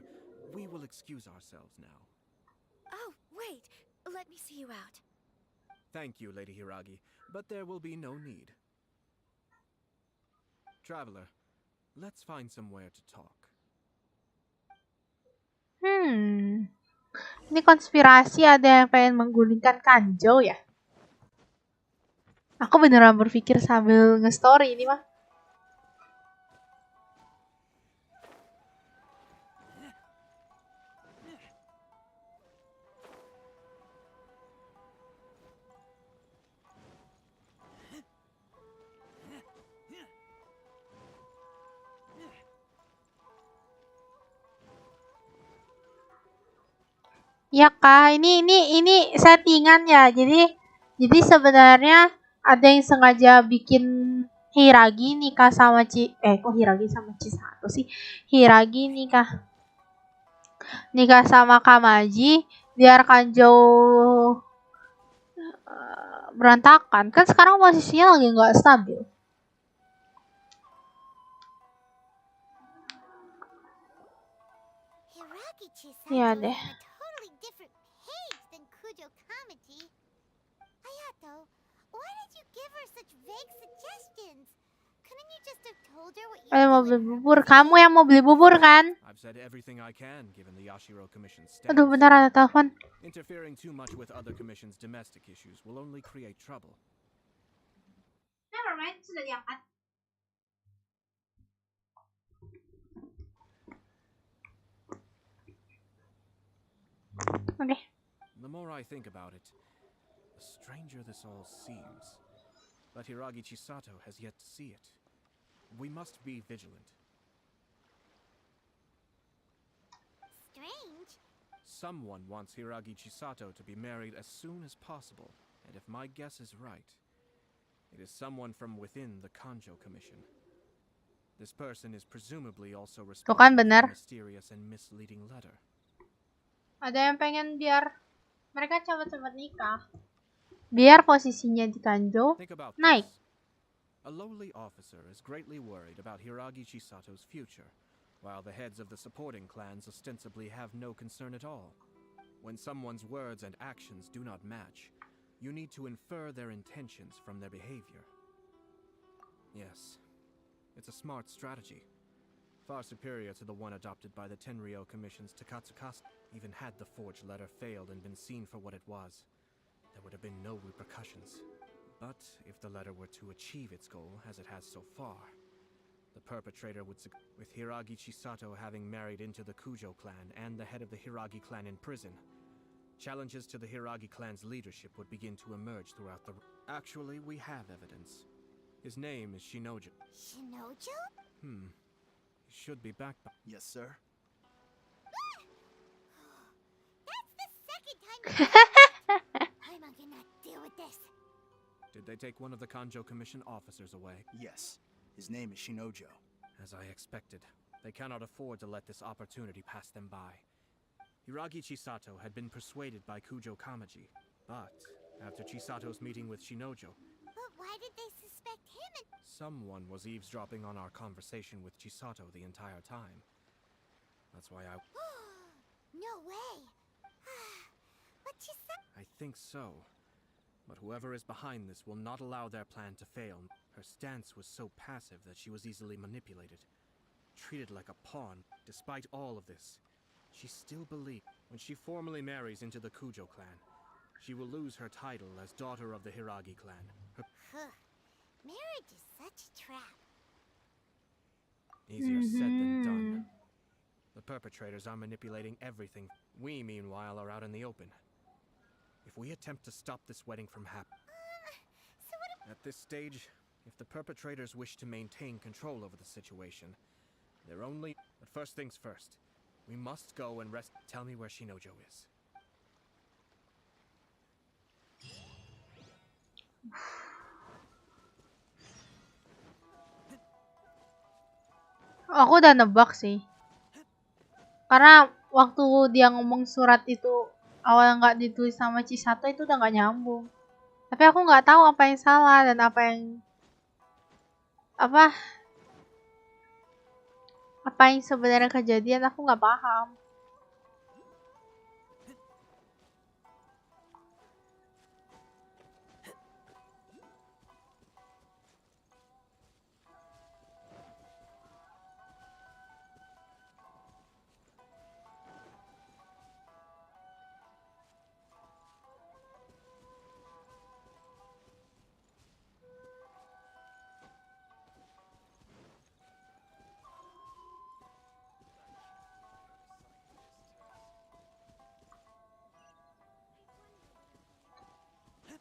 we will excuse ourselves now. Oh, wait! Let me see you out. Thank you, Lady Hiragi, but there will be no need. Traveler, let's find somewhere to talk. Ini konspirasi, ada yang pengen menggulingkan Kanjo ya? Aku beneran berpikir sambil nge-story ini mah. Ya kak, ini settingan ya. Jadi sebenarnya ada yang sengaja bikin Hiragi nikah sama kok Hiragi sama Chisato sih? Hiragi nikah sama Kamaji biar Kanjo berantakan. Kan sekarang posisinya lagi nggak stabil. Ya deh. Mau beli bubur. Kamu yang mau beli bubur kan? Aduh, bentar ada telepon. Interfering too much with other commissions' domestic issues will only create trouble. Never mind, sudah diangkat. Okay. The more I think about it, the stranger this all seems. But Hiragi Chisato has yet to see it. We must be vigilant. 'Cause if we let her see it, she will... 'Ayo, mobil bubur. Kamu yang mau beli bubur kan? Interfering too much with other commissions' domestic issues will only create trouble. The more I think about it, the stranger this all seems. But Hiragi Chisato has yet to see it. We must be vigilant. strange. Someone wants Hiragi Chisato to be married as soon as possible, and if my guess is right, it is someone from within the Kanjo Commission. This person is presumably also responsible for the mysterious and misleading letter. Ada yang pengen biar mereka cepat-cepat nikah. Biar posisinya di Kanjo naik. A lowly officer is greatly worried about Hiragi Chisato's future, while the heads of the supporting clans ostensibly have no concern at all. When someone's words and actions do not match, you need to infer their intentions from their behavior. Yes, it's a smart strategy, far superior to the one adopted by the Tenryou Commission's Takatsukasa. Even had the forged letter failed and been seen for what it was, there would have been no repercussions. But if the letter were to achieve its goal, as it has so far, the perpetrator would with Hiragi Chisato having married into the Kujo clan and the head of the Hiragi clan in prison, challenges to the Hiragi clan's leadership would begin to emerge throughout the... Actually, we have evidence. His name is Shinojo. Shinojo? He should be back by... Yes, sir. That's the second time I'm not gonna deal with this. Did they take one of the Kanjo Commission officers away? Yes. His name is Shinojo. As I expected, they cannot afford to let this opportunity pass them by. Hiragi Chisato had been persuaded by Kujo Kamaji, but after Chisato's meeting with Shinojo... But why did they suspect him? Someone was eavesdropping on our conversation with Chisato the entire time. That's why I... No way! But Chisato... I think so. But whoever is behind this will not allow their plan to fail. Her stance was so passive that she was easily manipulated. Treated like a pawn. Despite all of this, she still believed when she formally marries into the Kujo clan, she will lose her title as daughter of the Hiragi clan. Marriage is such a trap. Easier said than done. The perpetrators are manipulating everything. We, meanwhile, are out in the open. If we attempt to stop this wedding from happening... At this stage, if the perpetrators wish to maintain control over the situation, they're only... But first things first, we must go and rest... Tell me where Shinojo is. Aku udah nebak sih. Karena waktu dia ngomong surat itu awal nggak ditulis sama Chisato itu udah nggak nyambung. Tapi aku nggak tahu apa yang salah dan apa yang sebenarnya kejadian, aku nggak paham.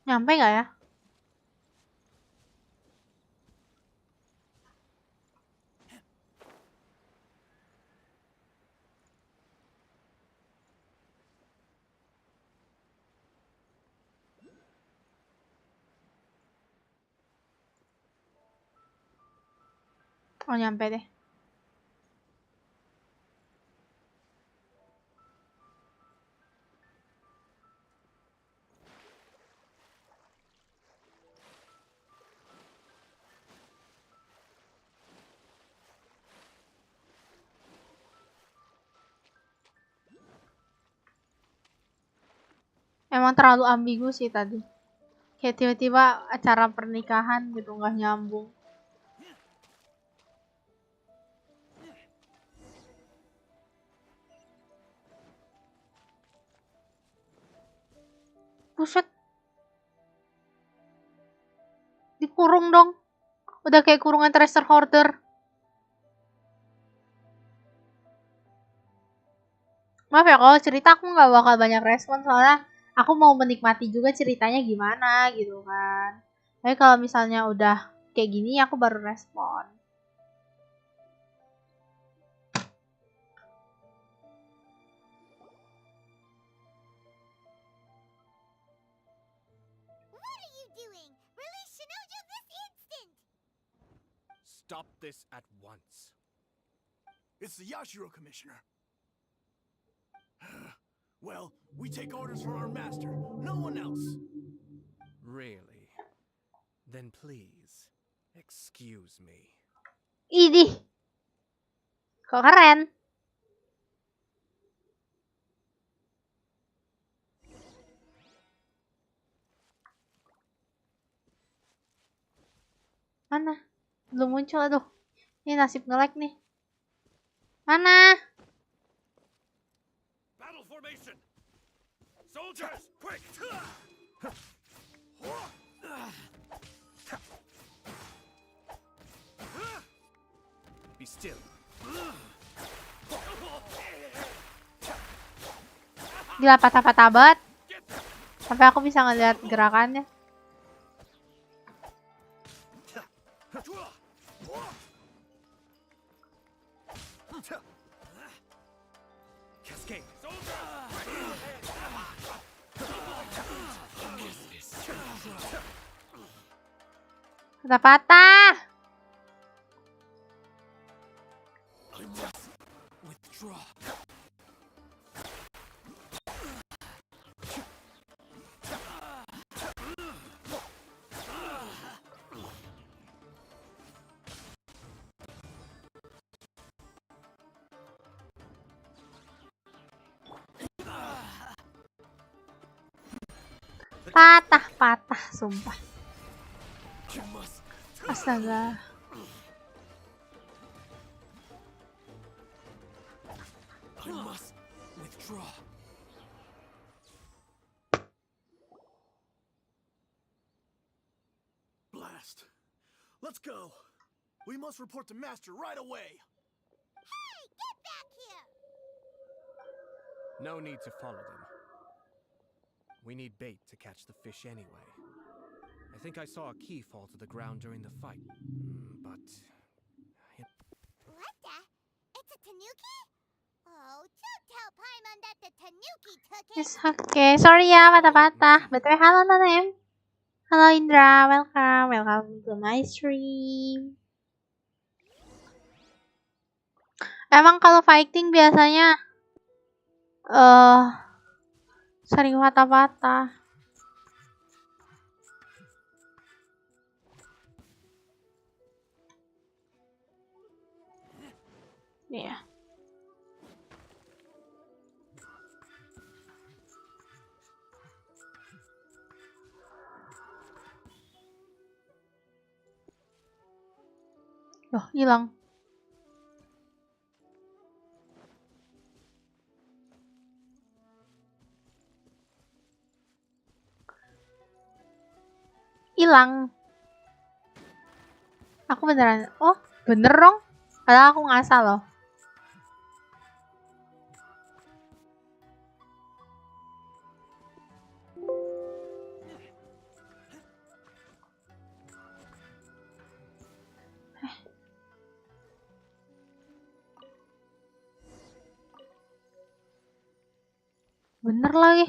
Nyampe nggak ya? Oh, nyampe deh. Emang terlalu ambigu sih tadi. Kayak tiba-tiba acara pernikahan gitu nggak nyambung. Buset. Dikurung dong. Udah kayak kurungan treasure hoarder. Maaf ya kalau cerita aku nggak bakal banyak respon soalnya aku mau menikmati juga ceritanya gimana gitu kan. Tapi kalau misalnya udah kayak gini aku baru respon. stop this at once. It's the Yashiro Commissioner. Well, we take orders from our master, no one else. Really? Then please, excuse me. Idih. Kok keren? Mana? Belum muncul, aduh. Ini nasib nge-lag nih. Mana? Battle formation! Soldiers, quick! Be still. Gila patah-patah banget. Sampai aku bisa ngeliat gerakannya. Cascade. Patah-patah. Withdraw. Patah-patah, sumpah. Astaga. I must withdraw. Blast. Let's go. We must report to Master right away. Hey, get back here! No need to follow them. We need bait to catch the fish anyway. I think I saw a key fall to the ground during the fight, but... What the? It's a tanuki? Oh, don't tell Paimon that the tanuki took it! Yes, okay. Sorry ya, patah-patah. BTW, halo Nonem. Halo Indra, welcome. Welcome to my stream. Emang kalau fighting biasanya sering patah-patah. Iya. Loh, hilang. Hilang. Aku beneran. Oh, bener dong. Padahal aku ngasal loh. Bener lagi.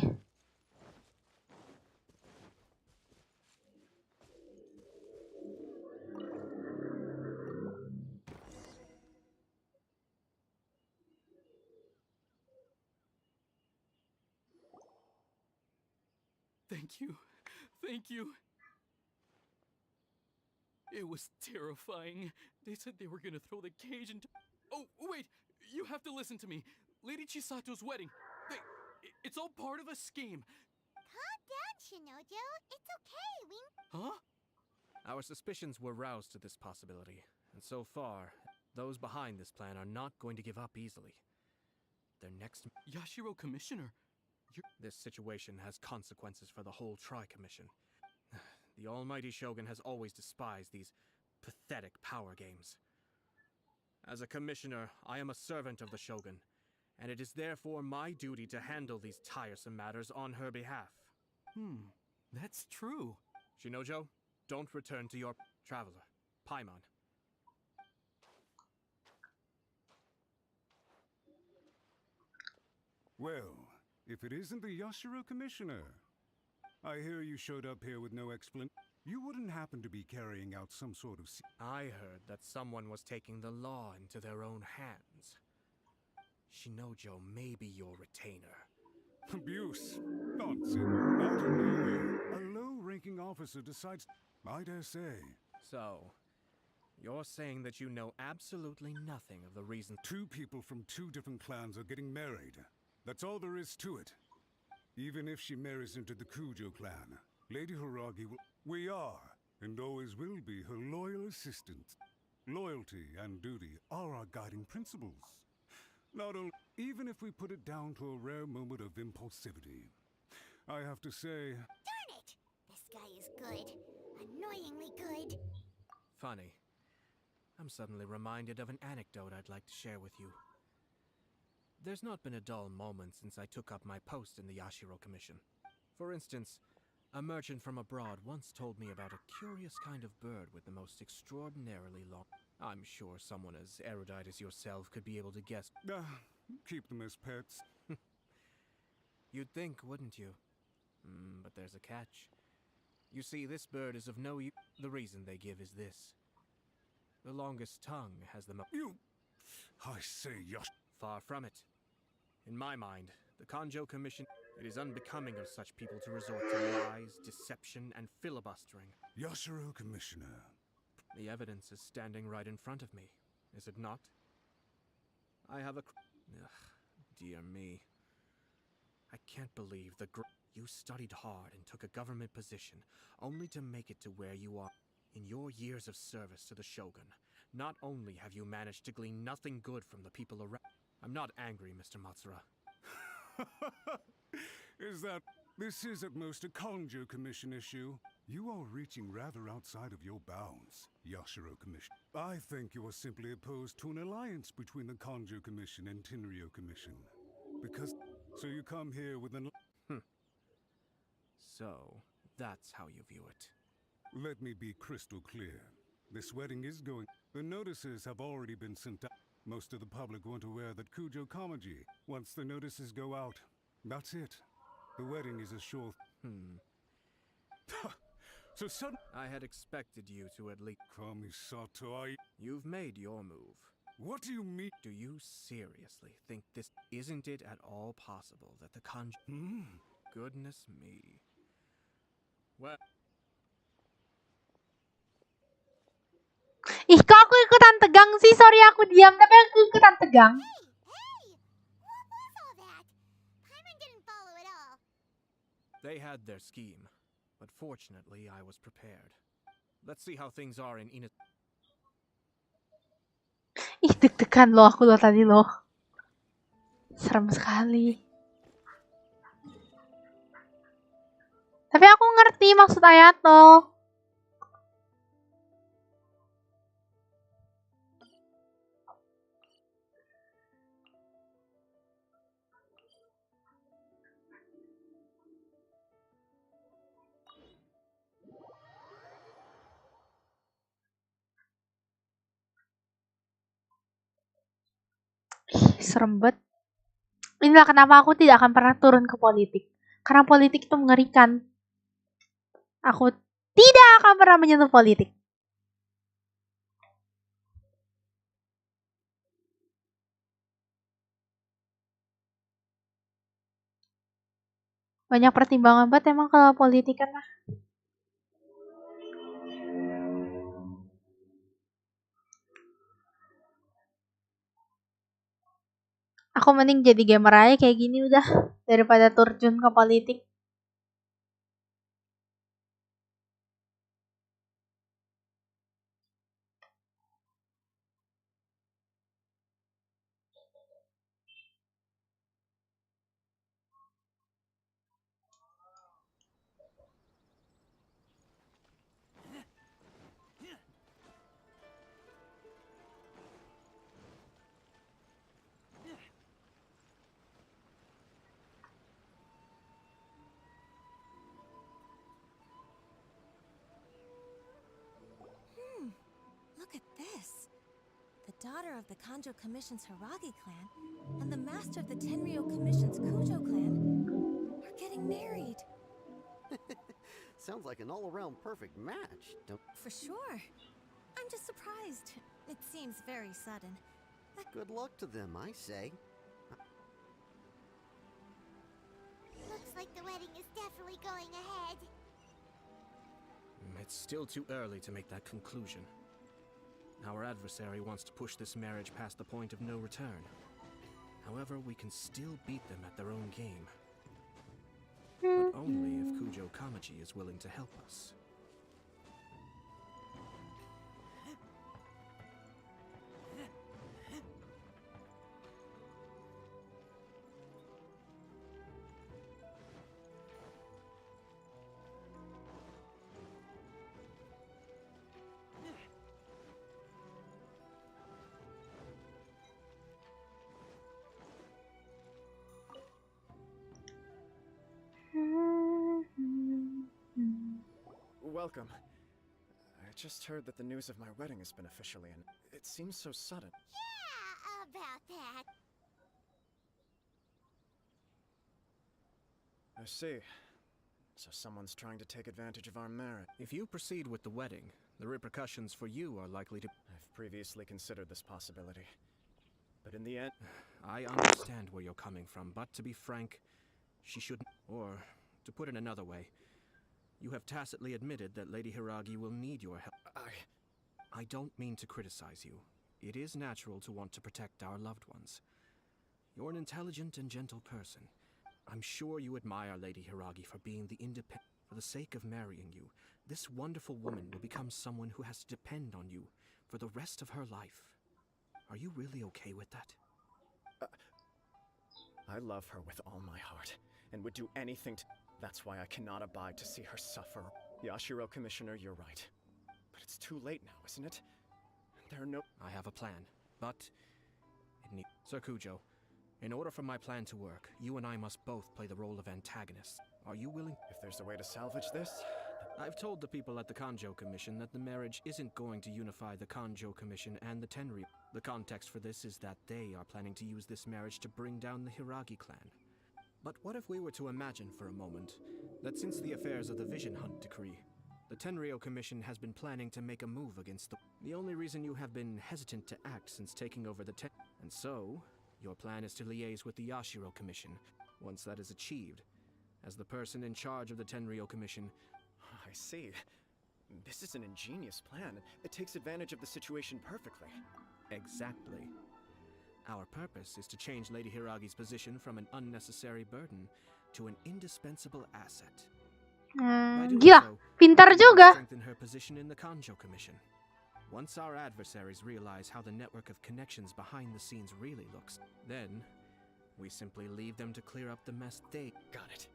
Thank you. Thank you. It was terrifying. They said they were gonna throw the cage into... Oh, wait! You have to listen to me. Lady Chisato's wedding. It's all part of a scheme. Calm down, Shinojo. It's okay. Huh? Our suspicions were roused to this possibility, and so far, those behind this plan are not going to give up easily. Their next... Yashiro Commissioner. This situation has consequences for the whole Tri-Commission. The almighty Shogun has always despised these pathetic power games. As a commissioner, I am a servant of the Shogun, and it is therefore my duty to handle these tiresome matters on her behalf. That's true. Shinojo, don't return to your traveler, Paimon. Well, if it isn't the Yashiro Commissioner. I hear you showed up here with no explanation. You wouldn't happen to be carrying out some sort of... I heard that someone was taking the law into their own hands. Shinojo may be your retainer. Abuse. Nonsense. Out of nowhere, a low-ranking officer decides... I dare say. So, you're saying that you know absolutely nothing of the reason... Two people from two different clans are getting married. That's all there is to it. Even if she marries into the Kujo clan, Lady Hiragi will... We are, and always will be, her loyal assistants. Loyalty and duty are our guiding principles. Not only... Even if we put it down to a rare moment of impulsivity, I have to say... Darn it! This guy is good. Annoyingly good. Funny. I'm suddenly reminded of an anecdote I'd like to share with you. There's not been a dull moment since I took up my post in the Yashiro Commission. For instance, a merchant from abroad once told me about a curious kind of bird with the most extraordinarily long... I'm sure someone as erudite as yourself could be able to guess. Keep them as pets. You'd think, wouldn't you? But there's a catch. You see, this bird is of no use. The reason they give is this. The longest tongue has the most... You... I say, Yash... Far from it. In my mind, the Kanjo Commission... It is unbecoming of such people to resort to lies, deception, and filibustering. Yashiro Commissioner. The evidence is standing right in front of me, is it not? I have a... Ugh, dear me. I can't believe you studied hard and took a government position, only to make it to where you are. In your years of service to the Shogun, not only have you managed to glean nothing good from the people around... I'm not angry, Mr. Matsura. Is that... This is at most a Kanjo Commission issue. You are reaching rather outside of your bounds, Yashiro Commission. I think you are simply opposed to an alliance between the Kanjo Commission and Tenryo Commission. Because... So you come here with an... So, that's how you view it. Let me be crystal clear. This wedding is going... The notices have already been sent out. Most of the public weren't aware that Kujo Kamaji. Once the notices go out, that's it. The wedding is a sure... So suddenly... I had expected you to at least... Kamisato, You've made your move. What do you mean? Do you seriously think this... Isn't it at all possible that the Kanjo... Goodness me. Well... Ih, kok aku ikutan tegang sih? Sorry aku diam, tapi aku ikutan tegang. Hey! What was all that? Paimon didn't follow at all. They had their scheme, but fortunately I was prepared. Let's see how things are in Ina... Ih, deg-degan loh aku loh tadi loh. Serem sekali. Tapi aku ngerti maksud Ayato. Serem banget. Inilah kenapa aku tidak akan pernah turun ke politik. Karena politik itu mengerikan. Aku tidak akan pernah menyentuh politik. Banyak pertimbangan banget emang kalau politik kan lah. Aku mending jadi gamer aja kayak gini udah daripada terjun ke politik. Look at this. The daughter of the Kanjo Commission's Hiragi clan and the master of the Tenryo Commission's Kujo clan are getting married. sounds like an all-around perfect match. For sure. I'm just surprised. It seems very sudden. Good luck to them, I say. Looks like the wedding is definitely going ahead. It's still too early to make that conclusion. Our adversary wants to push this marriage past the point of no return. However, we can still beat them at their own game. But only if Kujo Kamaji is willing to help us. Welcome. I just heard that the news of my wedding has been officially in. It seems so sudden. Yeah, about that. I see. So someone's trying to take advantage of our marriage. If you proceed with the wedding, the repercussions for you are likely to... I've previously considered this possibility. But in the end... I understand where you're coming from, but to be frank, she shouldn't... Or, to put it another way, you have tacitly admitted that Lady Hiragi will need your help. I don't mean to criticize you. It is natural to want to protect our loved ones. You're an intelligent and gentle person. I'm sure you admire Lady Hiragi for being the independent. For the sake of marrying you, this wonderful woman will become someone who has to depend on you for the rest of her life. Are you really okay with that? I love her with all my heart, and would do anything to... That's why I cannot abide to see her suffer. Yashiro, Commissioner, you're right. But it's too late now, isn't it? There are no... I have a plan, but... it needs... Sir Kujo, in order for my plan to work, you and I must both play the role of antagonists. Are you willing? If there's a way to salvage this... I've told the people at the Kanjo Commission that the marriage isn't going to unify the Kanjo Commission and the Tenryou. The context for this is that they are planning to use this marriage to bring down the Hiragi clan. But what if we were to imagine for a moment that since the affairs of the Vision Hunt decree, the Tenryou Commission has been planning to make a move against the only reason you have been hesitant to act since taking over the and so, your plan is to liaise with the Yashiro Commission. Once that is achieved, as the person in charge of the Tenryou Commission... I see. This is an ingenious plan. It takes advantage of the situation perfectly. Exactly. Our purpose is to change Lady Hiragi's position from an unnecessary burden to an indispensable asset. Gila, pintar juga. Strengthen her position in the Kanjo Commission. Once our adversaries realize how the network of connections behind the scenes really looks, then we simply leave them to clear up the mess they... Got it.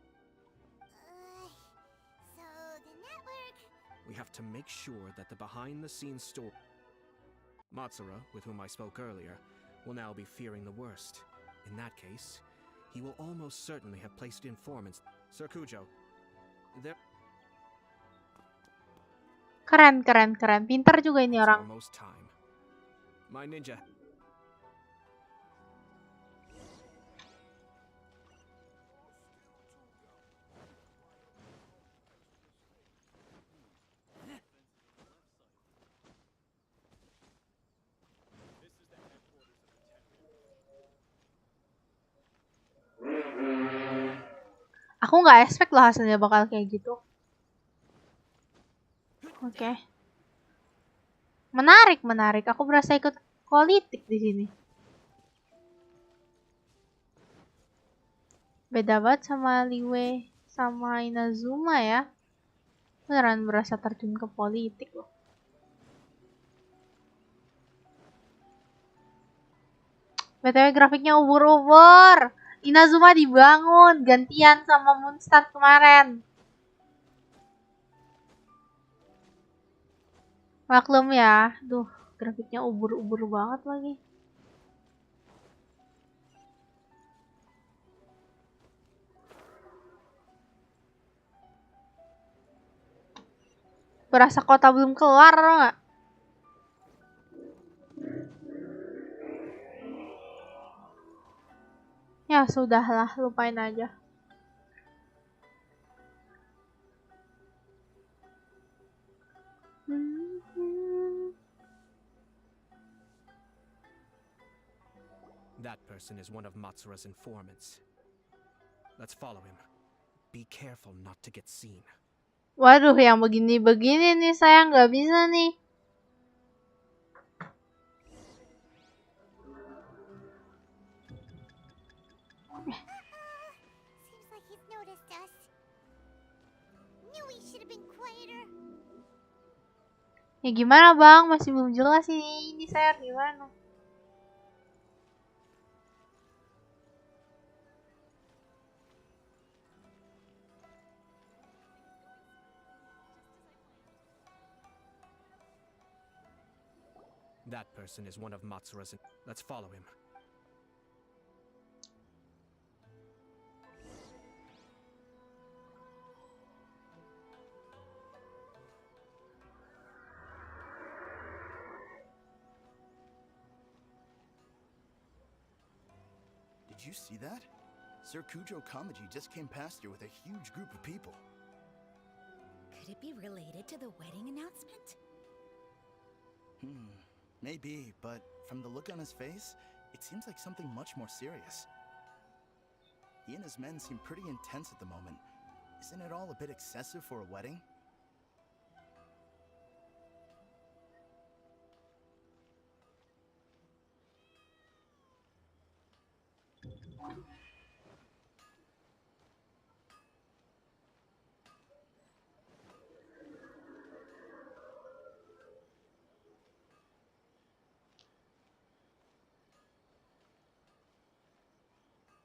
So the network... We have to make sure that the behind-the-scenes story... Matsura, with whom I spoke earlier, will now be fearing the worst. In that case, he will almost certainly have placed informants. Sir Kujo, there... Keren. Pintar juga ini orang. Almost time. My ninja. Aku nggak expect loh hasilnya bakal kayak gitu. Oke. Menarik. Aku berasa ikut politik di sini. Beda banget sama Liwe sama Inazuma ya. Beneran berasa terjun ke politik loh. BTW grafiknya ubur-ubur. Inazuma dibangun gantian sama Moonstar kemarin. Maklum ya, duh grafiknya ubur-ubur banget lagi. Berasa kota belum kelar, tau gak? Ya sudahlah, lupain aja. That person is one of Matsura's informants. Let's follow him. Be careful not to get seen. Waduh, yang begini-begini nih saya nggak bisa nih. Seems like he's noticed us. Knew he should have been quieter. Ya gimana bang, masih belum jelas ini saya harus gimana? That person is one of Matsura's. Let's follow him. Did you see that? Sir Kujo Kamaji just came past here with a huge group of people. Could it be related to the wedding announcement? Maybe, but from the look on his face, it seems like something much more serious. He and his men seem pretty intense at the moment. Isn't it all a bit excessive for a wedding?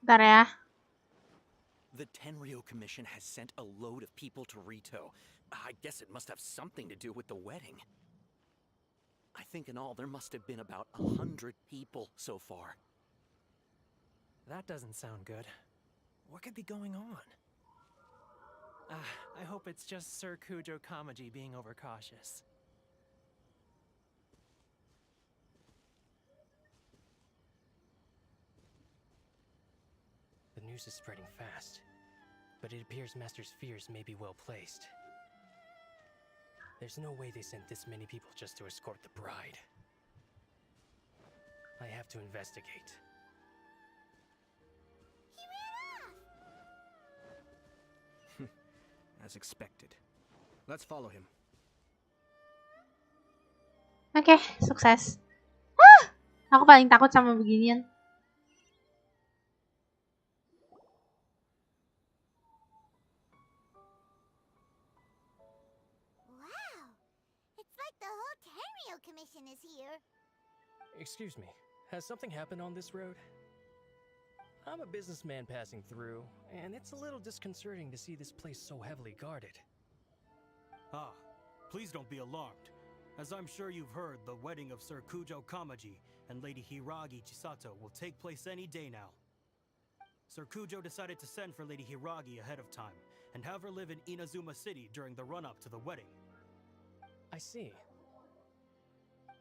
Bentar ya. The Tenryou Commission has sent a load of people to Rito. I guess it must have something to do with the wedding. I think in all there must have been about 100 people so far. That doesn't sound good. What could be going on? I hope it's just Sir Kujo Kamaji being overcautious. The news is spreading fast, but it appears Master's fears may be well placed. There's no way they sent this many people just to escort the bride. I have to investigate. As expected. Let's follow him. Oke, sukses. Aku paling takut sama beginian. Wow, it's like the whole Tenryou Commission is here. Excuse me, has something happened on this road? I'm a businessman passing through, and it's a little disconcerting to see this place so heavily guarded. Ah, please don't be alarmed. As I'm sure you've heard, the wedding of Sir Kujo Kamaji and Lady Hiragi Chisato will take place any day now. Sir Kujo decided to send for Lady Hiragi ahead of time, and have her live in Inazuma City during the run-up to the wedding. I see.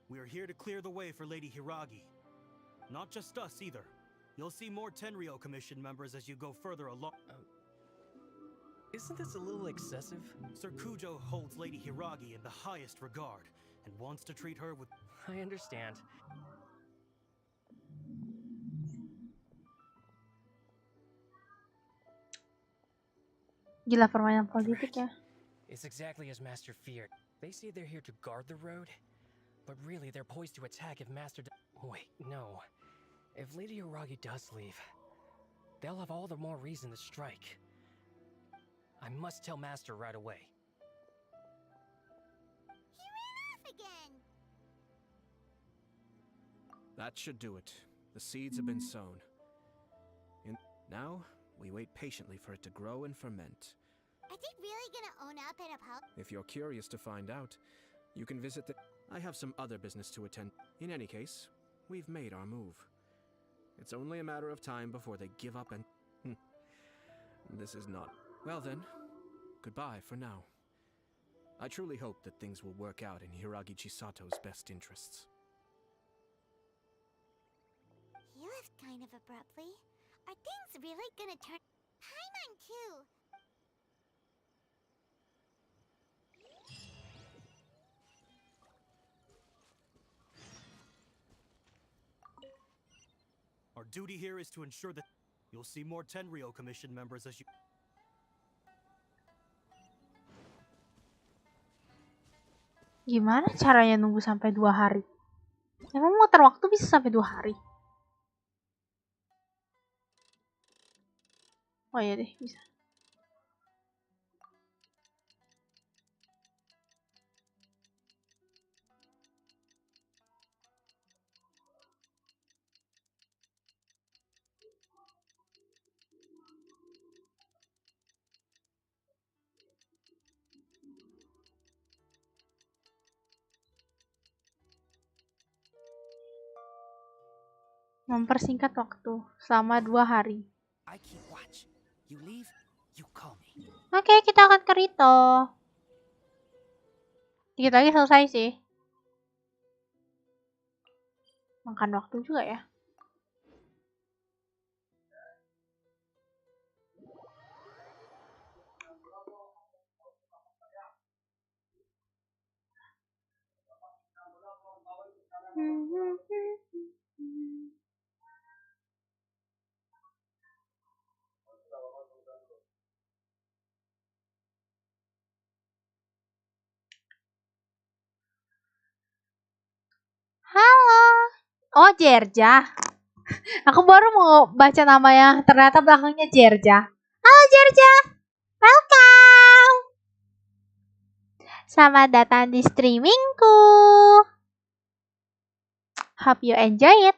We are here to clear the way for Lady Hiragi. Not just us either. You'll see more Tenryou Commission members as you go further along. Isn't this a little excessive? Sir Kujo holds Lady Hiragi in the highest regard, and wants to treat her with... I understand. Gila permainan politik ya. It's exactly as Master feared. They say they're here to guard the road, but really they're poised to attack if Master... Wait, no. If Lady Hiragi does leave, they'll have all the more reason to strike. I must tell Master right away. He ran off again. That should do it. The seeds have been sown. Now, we wait patiently for it to grow and ferment. Are they really gonna own up and apologize? If you're curious to find out, you can visit the... I have some other business to attend. In any case, we've made our move. It's only a matter of time before they give up and... This is not... Well then, goodbye for now. I truly hope that things will work out in Hiragi Chisato's best interests. He left kind of abruptly. Are things really gonna turn... Paimon too! Our duty here is to ensure that you'll see more Tenryou Commission members as you... Gimana caranya nunggu sampai 2 hari? Emang muter waktu bisa sampai 2 hari? Oh iya deh, bisa. Mempersingkat waktu selama 2 hari. I keep watch. You leave, you call me. Oke, kita akan ke Rito. Dikit lagi selesai sih. Makan waktu juga ya. Halo. Oh, Jerja. Aku baru mau baca namanya, ternyata belakangnya Jerja. Halo Jerja. Welcome. Selamat datang di streamingku. Hope you enjoy it.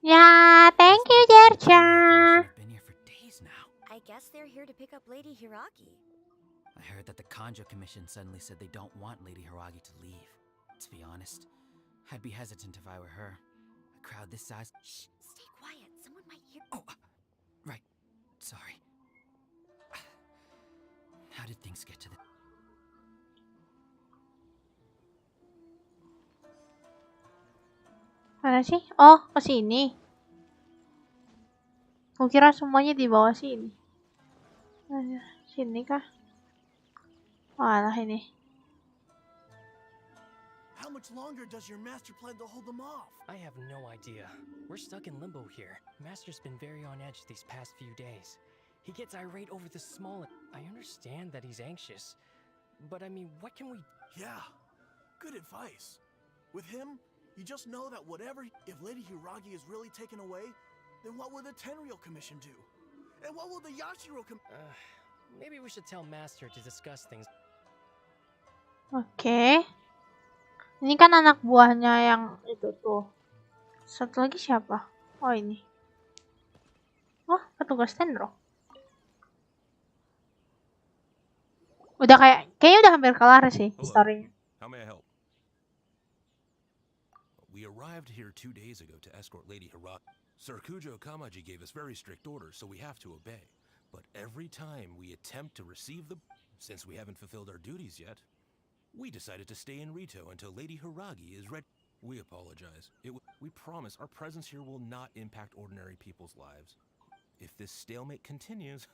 Yeah, thank you, Jerja. Been here for days now. I guess they're here to pick up Lady Hiragi. I heard that the Kanjo Commission suddenly said they don't want Lady Hiragi to leave. To be honest, I'd be hesitant if I were her. A crowd this size... Shh, stay quiet. Someone might hear... Oh, right. Sorry. How did things get to the... Mana sih? Oh, ke sini. Kukira semuanya di bawah sini. Sini kah? Oh, alah ini. How much longer does your master plan to hold them off? I have no idea. We're stuck in limbo here. Master's been very on edge these past few days. He gets irate over the small... I understand that he's anxious. But I mean, what can we... Yeah, good advice. With him, you just know that whatever... If Lady Hiragi is really taken away, then what will the Tenryou Commission do? And what will the Yashiro maybe we should tell Master to discuss things. Oke. Ini kan anak buahnya yang itu tuh. Satu lagi siapa? Oh, ini. Oh, petugas Tenro. Udah kayaknya udah hampir kelar sih historinya. How may I help? We arrived here 2 days ago to escort Lady Haran. Sir Kujo Kamaji gave us very strict orders, so we have to obey. But every time we attempt to receive the... Since we haven't fulfilled our duties yet, we decided to stay in Rito until Lady Hiragi is ready. We apologize. We promise our presence here will not impact ordinary people's lives. If this stalemate continues...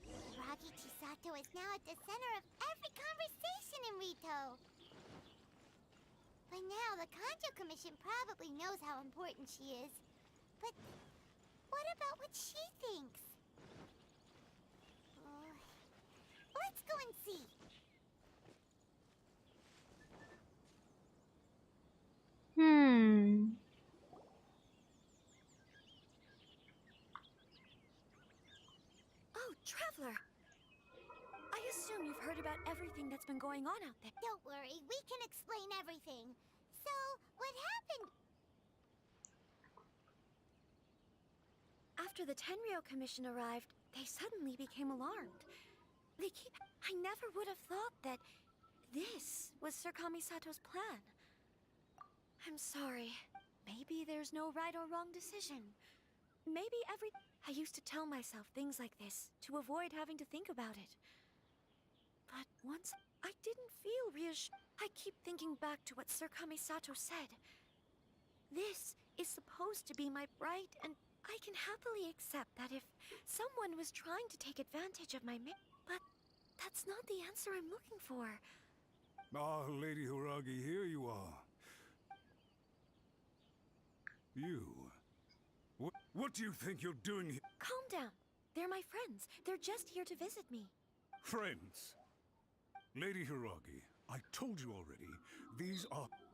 Hiragi Chisato is now at the center of every conversation in Rito. By now, the Kanjo Commission probably knows how important she is. But what about what she thinks? Let's go and see. Oh, Traveler! I assume you've heard about everything that's been going on out there. Don't worry, we can explain everything. So, what happened? After the Tenryou Commission arrived, they suddenly became alarmed. I never would have thought that this was Sir Kamisato's plan. I'm sorry. Maybe there's no right or wrong decision. Maybe I used to tell myself things like this to avoid having to think about it. But once I didn't feel reassured. I keep thinking back to what Sir Kamisato said. This is supposed to be my right, and I can happily accept that if someone was trying to take advantage of my but that's not the answer I'm looking for. Ah, Lady Hiragi, here you are. You. What do you think you're doing here? Calm down. They're my friends. They're just here to visit me. Friends. Lady Hiragi, I told you already,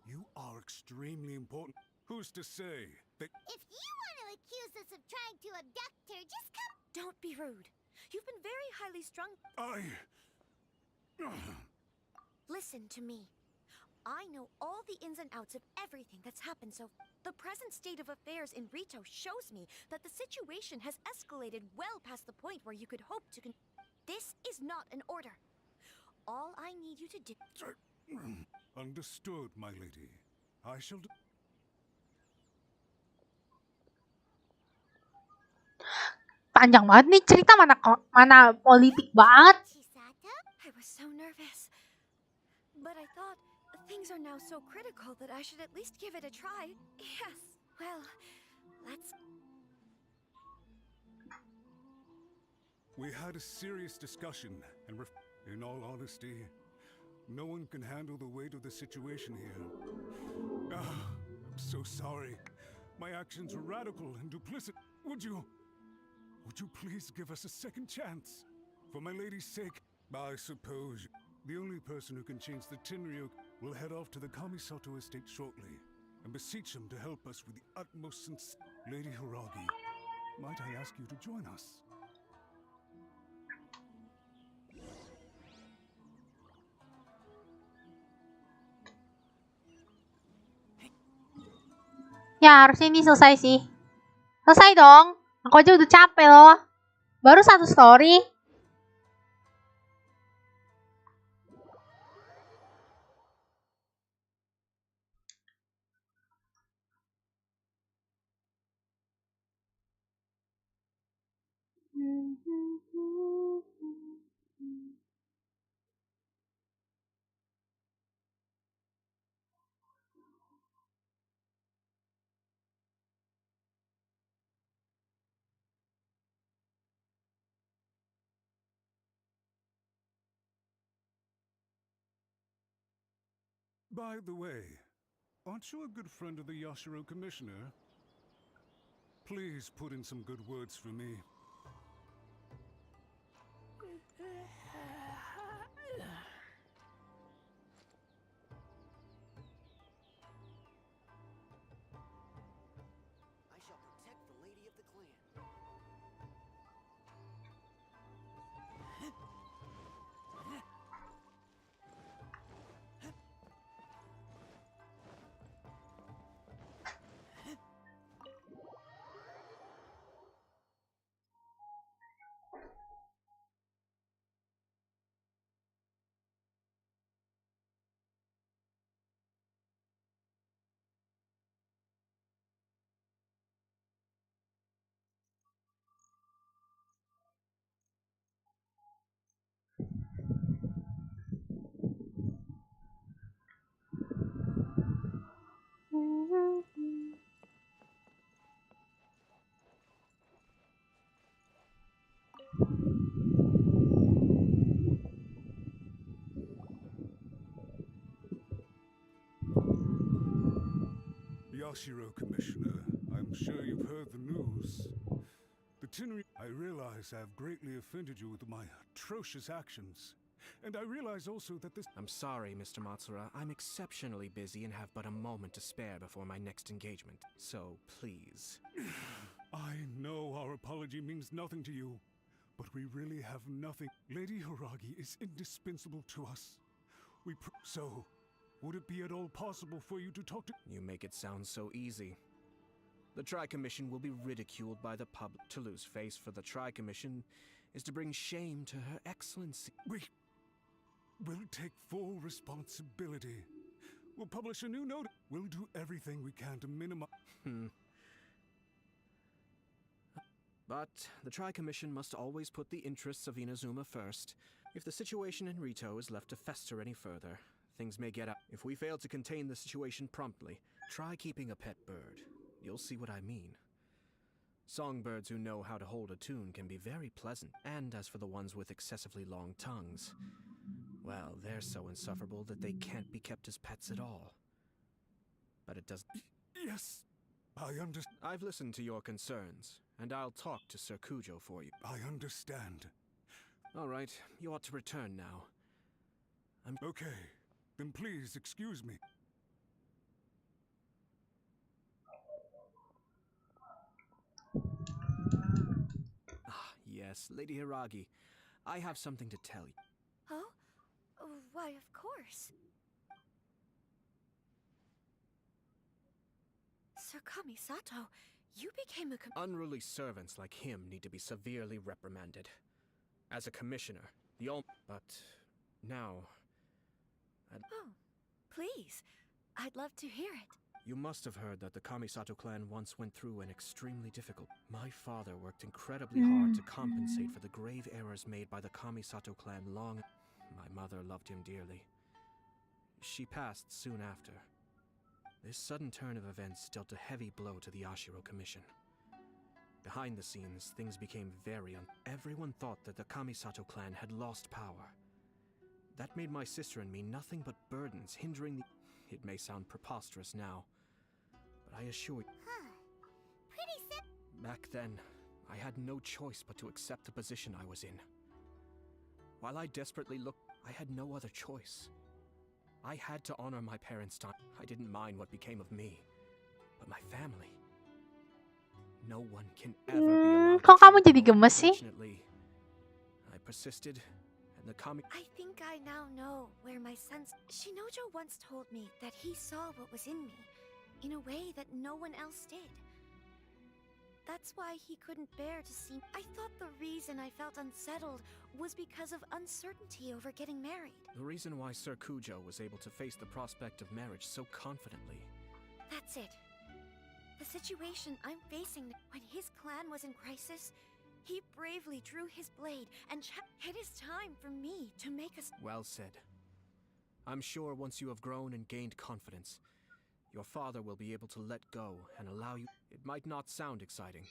you are extremely important. Who's to say that— If you want to accuse us of trying to abduct her, just come— Don't be rude. You've been very highly strung. Listen to me. I know all the ins and outs of everything that's happened so far. The present state of affairs in Rito shows me that the situation has escalated well past the point where you could hope to This is not an order. All I need you to do— Understood, my lady. I shall do— Panjang banget nih cerita, mana politik banget. I was so nervous. But I thought things are now so critical that I should at least give it a try. Yes. Well, let's— We had a serious discussion, and in all honesty, no one can handle the weight of the situation here. I'm so sorry. My actions were radical and duplicitous. Would you please give us a second chance? For my lady's sake, I suppose the only person who can change the Tenryou will head off to the Kamisato estate shortly and beseech him to help us with the utmost sincerity. Lady Hiragi, might I ask you to join us? Ya, harusnya ini selesai sih. Selesai dong. Aku aja udah capek loh. Baru satu story. By the way, aren't you a good friend of the Yashiro Commissioner? Please put in some good words for me. I shall protect the lady of the clan. Yashiro Commissioner, I'm sure you've heard the news. The Tenryou— I realize I have greatly offended you with my atrocious actions. And I realize also that this— I'm sorry, Mr. Matsura. I'm exceptionally busy and have but a moment to spare before my next engagement. So, please. I know our apology means nothing to you, but we really have nothing. Lady Hiragi is indispensable to us. So, would it be at all possible for you to talk to— You make it sound so easy. The Tri-Commission will be ridiculed by the public. To lose face for the Tri-Commission is to bring shame to Her Excellency. We'll take full responsibility. We'll publish a new note. We'll do everything we can to minimize— But the Tri-Commission must always put the interests of Inazuma first. If the situation in Rito is left to fester any further, things may get out. If we fail to contain the situation promptly, try keeping a pet bird. You'll see what I mean. Songbirds who know how to hold a tune can be very pleasant, and as for the ones with excessively long tongues, well, they're so insufferable that they can't be kept as pets at all. But it does. Yes, I understand. I've listened to your concerns, and I'll talk to Sir Kujo for you. I understand. All right, you ought to return now. Okay, then please excuse me. Yes, Lady Hiragi, I have something to tell you. Oh? Why, of course. Sir Kamisato, you became a Unruly servants like him need to be severely reprimanded. As a commissioner, but now... Oh, please. I'd love to hear it. You must have heard that the Kamisato clan once went through an extremely difficult... My father worked incredibly hard to compensate for the grave errors made by the Kamisato clan long... My mother loved him dearly. She passed soon after. This sudden turn of events dealt a heavy blow to the Ashiro Commission. Behind the scenes, things became very Everyone thought that the Kamisato clan had lost power. That made my sister and me nothing but burdens, hindering the... It may sound preposterous now, but I assure you... Pretty simple. Back then, I had no choice but to accept the position I was in. While I desperately looked, I had no other choice. I had to honor my parents' time. I didn't mind what became of me, but my family... No one can ever be allowed Kok to kamu treat jadi them. gemes sih? Fortunately, I persisted, and the I think I now know where my sense... Shinojo once told me that he saw what was in me, in a way that no one else did. That's why he couldn't bear to see... I thought the reason I felt unsettled was because of uncertainty over getting married. The reason why Sir Kujo was able to face the prospect of marriage so confidently. That's it. The situation I'm facing when his clan was in crisis, he bravely drew his blade and it is time for me to make a... Well said. I'm sure once you have grown and gained confidence, your father will be able to let go and allow you... It might not sound exciting,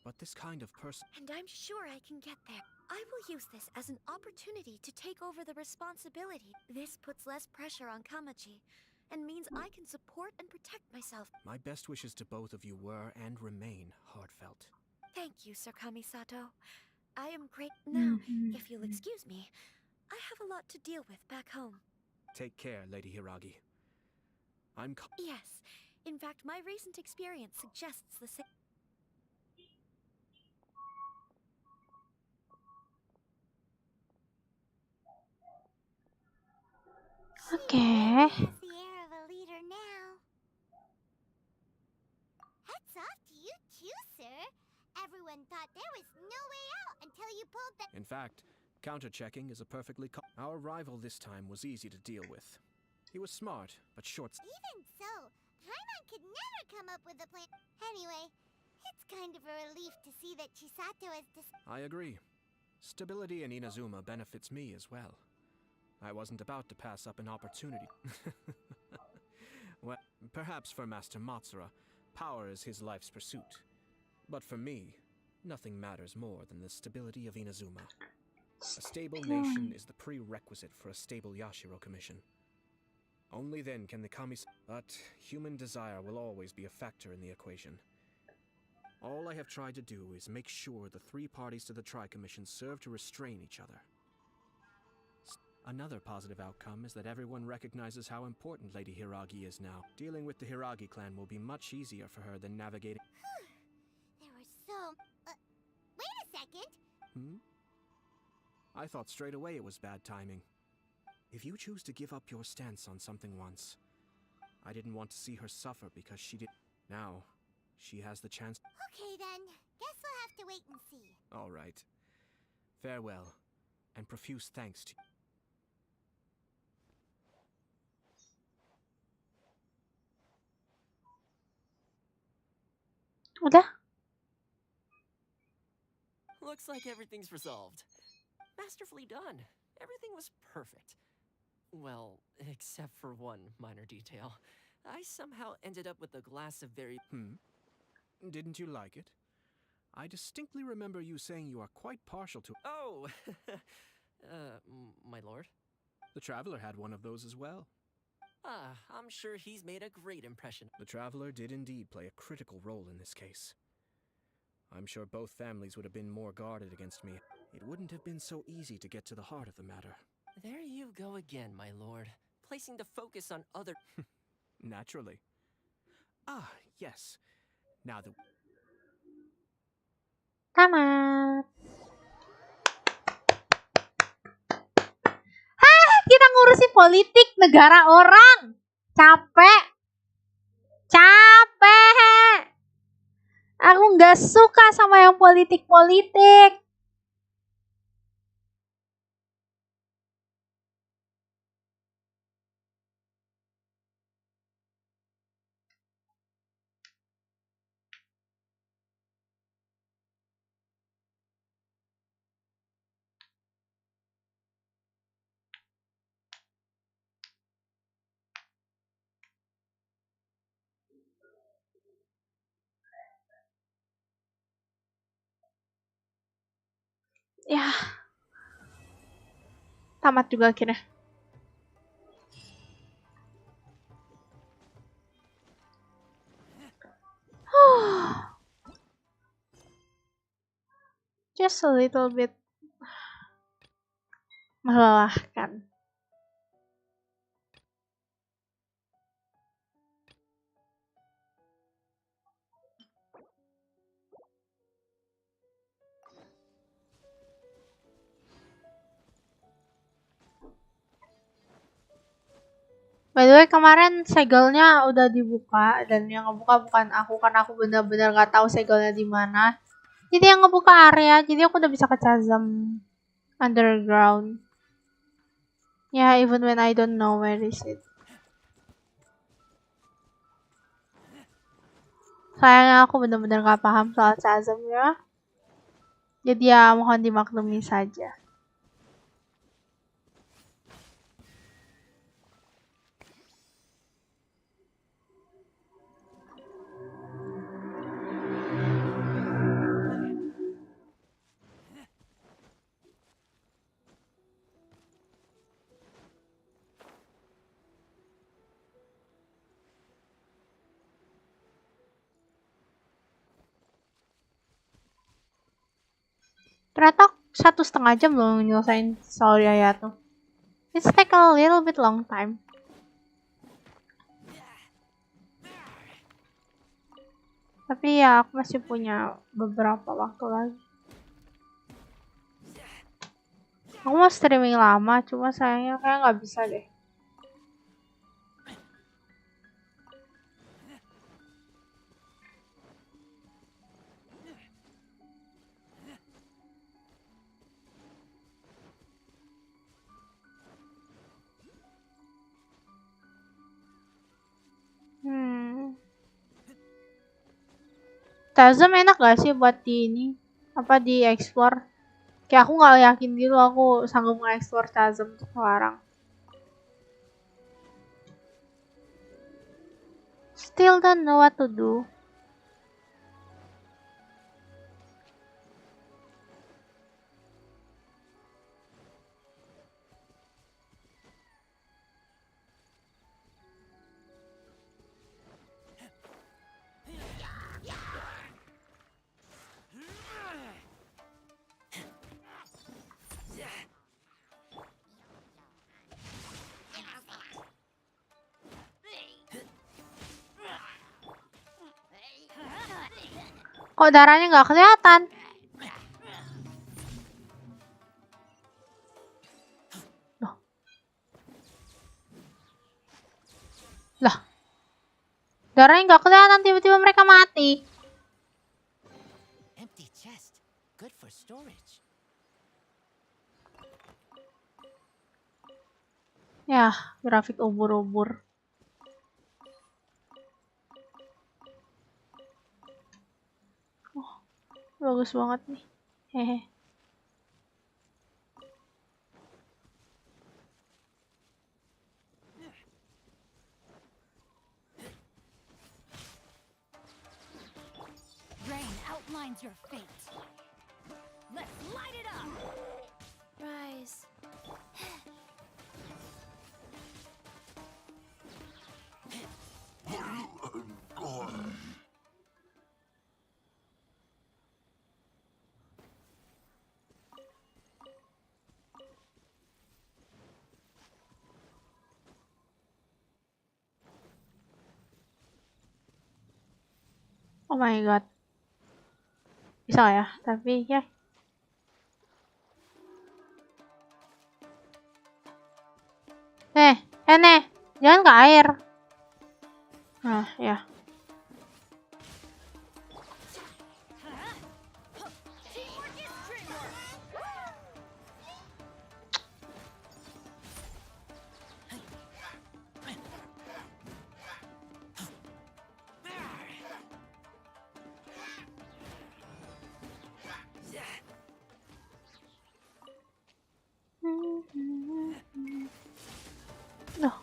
but this kind of person... And I'm sure I can get there. I will use this as an opportunity to take over the responsibility. This puts less pressure on Kamachi, and means I can support and protect myself. My best wishes to both of you were and remain heartfelt. Thank you, Sir Kamisato. I am great. Now, if you'll excuse me, I have a lot to deal with back home. Take care, Lady Hiragi. Yes. In fact, my recent experience suggests the same. Okay. She has the air of a leader now. Hats off to you too, sir. Everyone thought there was no way out until you pulled the... In fact, counter-checking is a perfectly... Our rival this time was easy to deal with. He was smart, but short... Even so, Haran could never come up with a plan. Anyway, it's kind of a relief to see that Chisato has I agree. Stability in Inazuma benefits me as well. I wasn't about to pass up an opportunity. Well, perhaps for Master Matsura, power is his life's pursuit. But for me, nothing matters more than the stability of Inazuma. A stable nation is the prerequisite for a stable Yashiro Commission. Only then can the But human desire will always be a factor in the equation. All I have tried to do is make sure the three parties to the Tri-Commission serve to restrain each other. Another positive outcome is that everyone recognizes how important Lady Hiragi is now. Dealing with the Hiragi clan will be much easier for her than navigating... There were so... wait a second! I thought straight away it was bad timing. If you choose to give up your stance on something once, I didn't want to see her suffer because she did... Now, she has the chance... Okay then, guess we'll have to wait and see. All right. Farewell, and profuse thanks to... Udah? Looks like everything's resolved. Masterfully done. Everything was perfect. Well, except for one minor detail. I somehow ended up with a glass of very... Didn't you like it? I distinctly remember you saying you are quite partial to... Oh! My lord? The Traveler had one of those as well. I'm sure he's made a great impression. The Traveler did indeed play a critical role in this case. I'm sure both families would have been more guarded against me. It wouldn't have been so easy to get to the heart of the matter. There you go again, my lord. Placing the focus on other... Naturally. Yes. Now that... Tamat. Kita ngurusin politik negara orang. Capek. Aku nggak suka sama yang politik-politik. Ya. Tamat juga akhirnya. Just a little bit melelahkan. By the way, kemarin segelnya udah dibuka dan yang ngebuka bukan aku karena aku benar-benar nggak tahu segelnya di mana. Jadi yang ngebuka area, jadi aku udah bisa ke chasm underground. Yeah, even when I don't know where is it. Sayangnya aku benar-benar nggak paham soal chasm ya. Jadi ya mohon dimaklumi saja. Ternyata 1,5 jam loh nyelesain soal Yaya tuh. It's take a little bit long time. Tapi ya aku masih punya beberapa waktu lagi. Aku mau streaming lama, cuma sayangnya kayak nggak bisa deh. Chasm enak gak sih buat di ini? Apa di explore? Kayak aku nggak yakin gitu aku sanggup nge-explore Chasm sekarang. Still don't know what to do. Kok darahnya nggak kelihatan? Lah. Darahnya nggak kelihatan, tiba-tiba mereka mati. Empty chest. Good for storage. Ya, grafik ubur-ubur. Bagus banget nih. Hehe. determines your fate. Let's light it up! Rise. Oh my god. Bisa ya, tapi ya. Nih, jangan ke air. Nah, ya. Loh.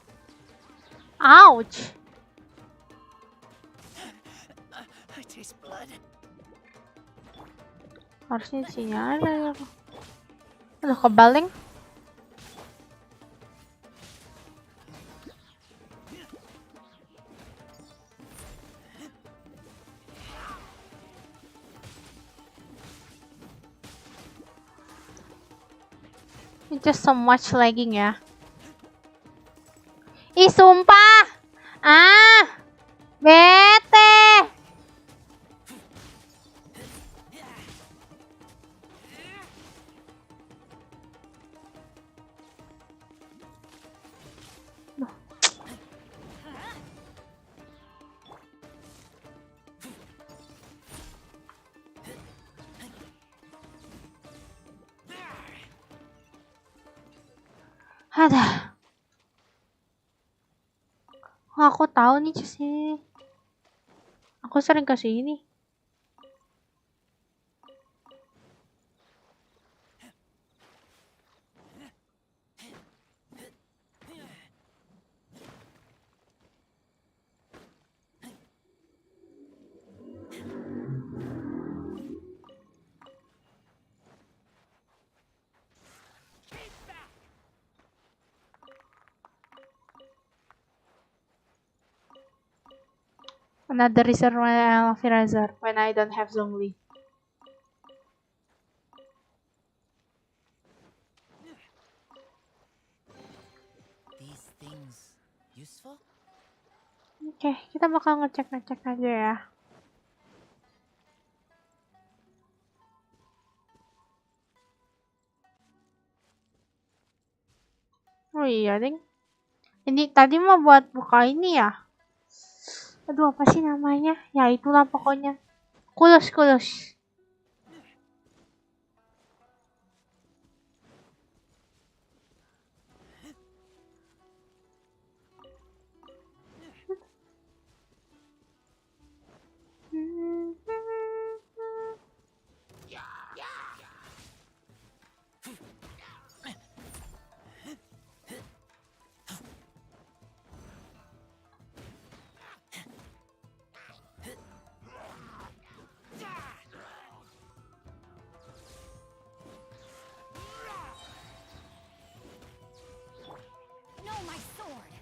Ouch. I taste blood. Harusnya sini ada ya. Aduh, kebaling. It's just so much lagging ya. Ih, sumpah. Bete. Ada. Aku tahu nih sih. Aku sering ke sini. Another reason why I love Eraser when I don't have Zhongli. These things useful? Oke, kita bakal ngecek aja ya. Oh iya, ding. Ini tadi mah buat buka ini ya. Aduh, apa sih namanya? Ya itulah pokoknya. Kulus. No, my sword!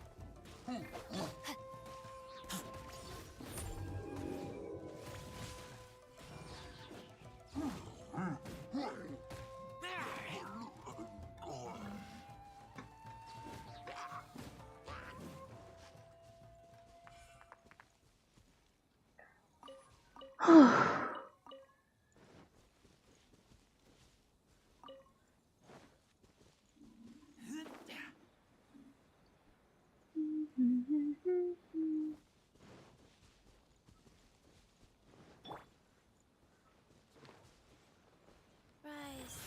Rise.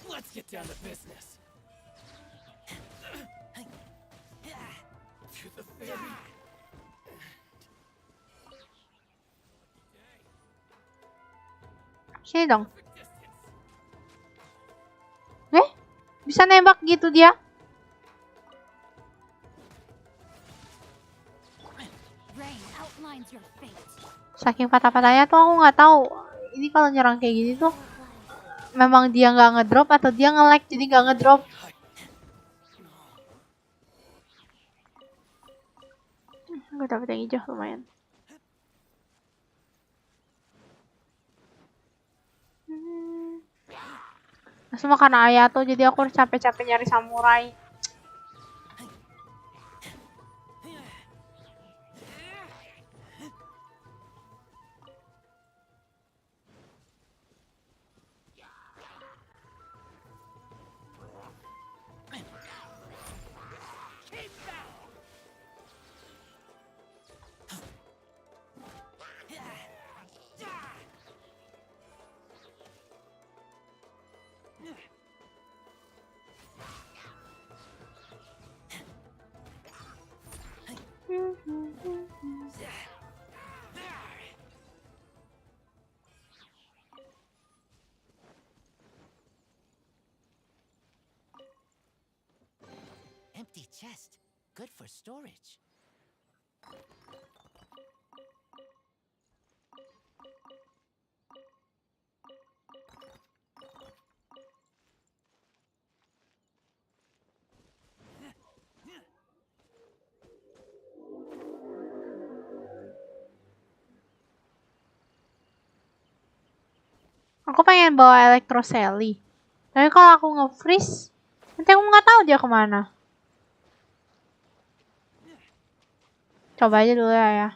Let's get down to business. To the ferry. Sini dong. Bisa nembak gitu dia? Saking patah-patahnya tuh aku nggak tahu. Ini kalau nyerang kayak gini tuh memang dia nggak ngedrop atau dia nge-lag jadi nggak ngedrop. Gue dapet yang hijau lumayan. Semua karena Ayato jadi aku harus capek-capek nyari samurai. Empty chest. Good for storage. Aku pengen bawa Electrosally. Tapi kalau aku nge-freeze, nanti aku nggak tahu dia kemana. Coba aja dulu ya.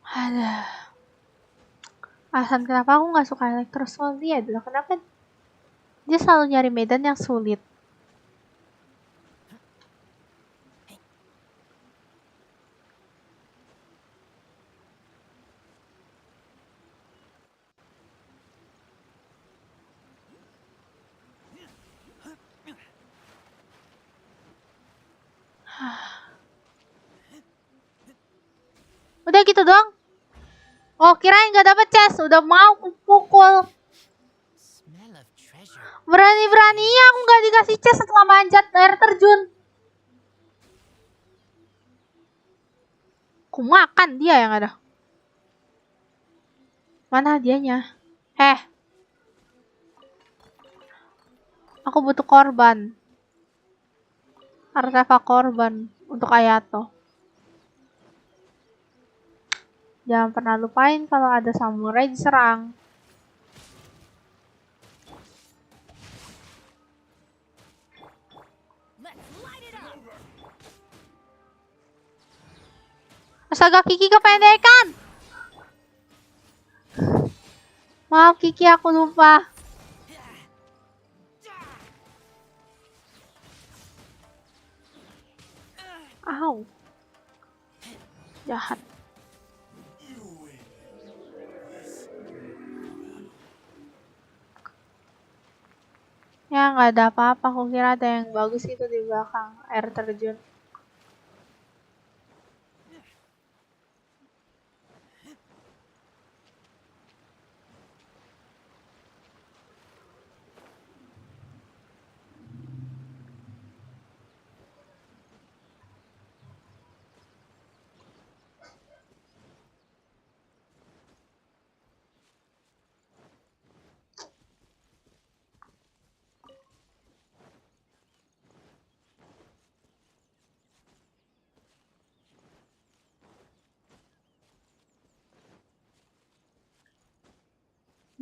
Aduh. Alasan kenapa aku nggak suka Electrosally adalah kenapa dia selalu nyari medan yang sulit. Udah gitu doang. Oh, kirain gak dapet chest. Udah mau pukul. Berani-beraninya aku gak dikasih chest setelah manjat air terjun. Aku makan dia yang ada. Mana hadiahnya? Aku butuh korban. Artefak korban untuk Ayato. Jangan pernah lupain kalau ada samurai diserang. Astaga, Kiki kependekan. Maaf Kiki, aku lupa. Au. Jahat. Ya nggak ada apa-apa, aku kira ada yang bagus itu di belakang air terjun.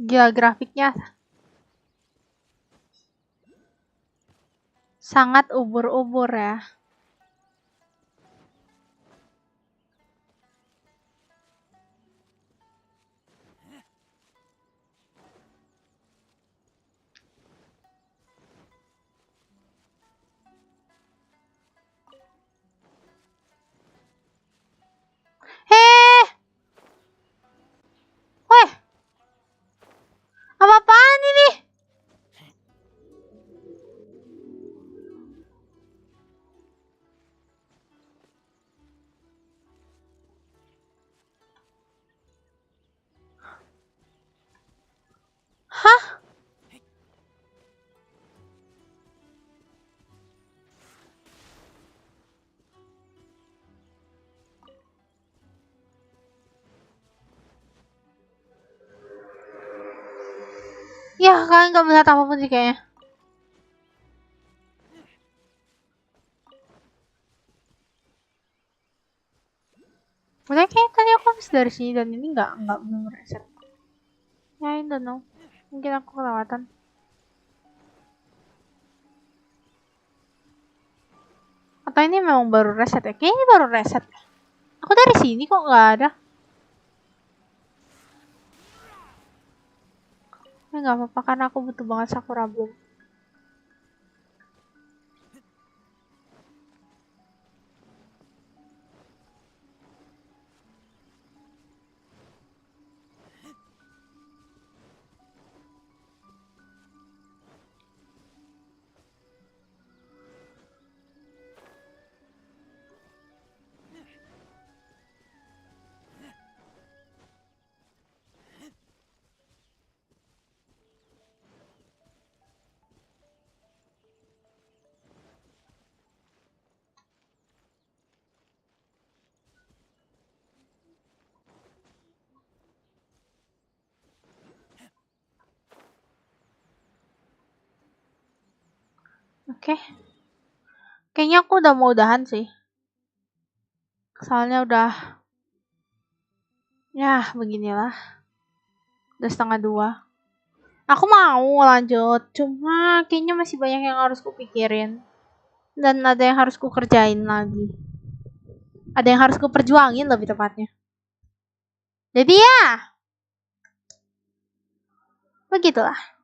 Gila, grafiknya sangat ubur-ubur ya. Weh, apa-apaan ini? Ya, kalian nggak melihat apapun sih kayaknya. Udah kayak tadi aku habis dari sini dan ini nggak belum reset. Ya, I don't know. Mungkin aku kelewatan. Atau ini memang baru reset ya? Kayaknya ini baru reset. Aku dari sini kok nggak ada. Ya nggak apa-apa karena aku butuh banget Sakura Bloom. Oke. Kayaknya aku udah mau udahan sih. Soalnya udah. Ya, beginilah. Udah 1:30. Aku mau lanjut. Cuma kayaknya masih banyak yang harus kupikirin. Dan ada yang harus kukerjain lagi. Ada yang harus kuperjuangin lebih tepatnya. Jadi ya. Begitulah.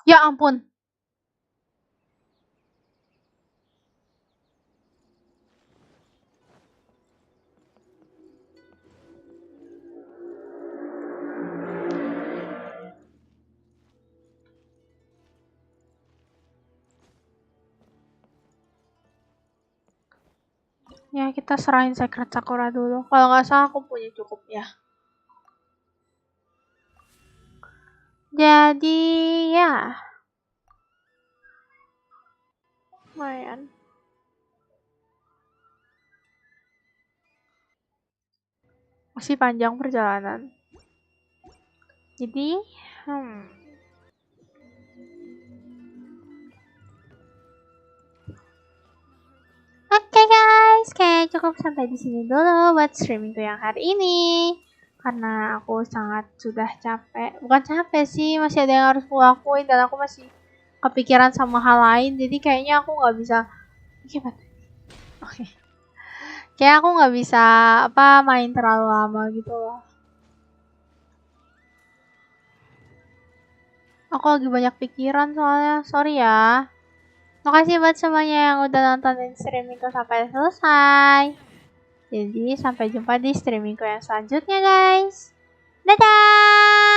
Ya ampun. Ya, kita serahin Secret Sakura dulu. Kalau nggak salah aku punya cukup ya. Jadi ya. Lumayan. Masih panjang perjalanan. Jadi, Oke guys, kayak cukup sampai di sini dulu buat streamingku yang hari ini. Karena aku sudah capek. Bukan capek sih, masih ada yang harus aku lakuin dan aku masih kepikiran sama hal lain. Jadi kayaknya aku nggak bisa. Oke. Kayak aku nggak bisa main terlalu lama gitu loh. Aku lagi banyak pikiran soalnya. Sorry ya. Makasih buat semuanya yang udah nontonin streamingku sampai selesai. Jadi sampai jumpa di streamingku yang selanjutnya guys. Dadah!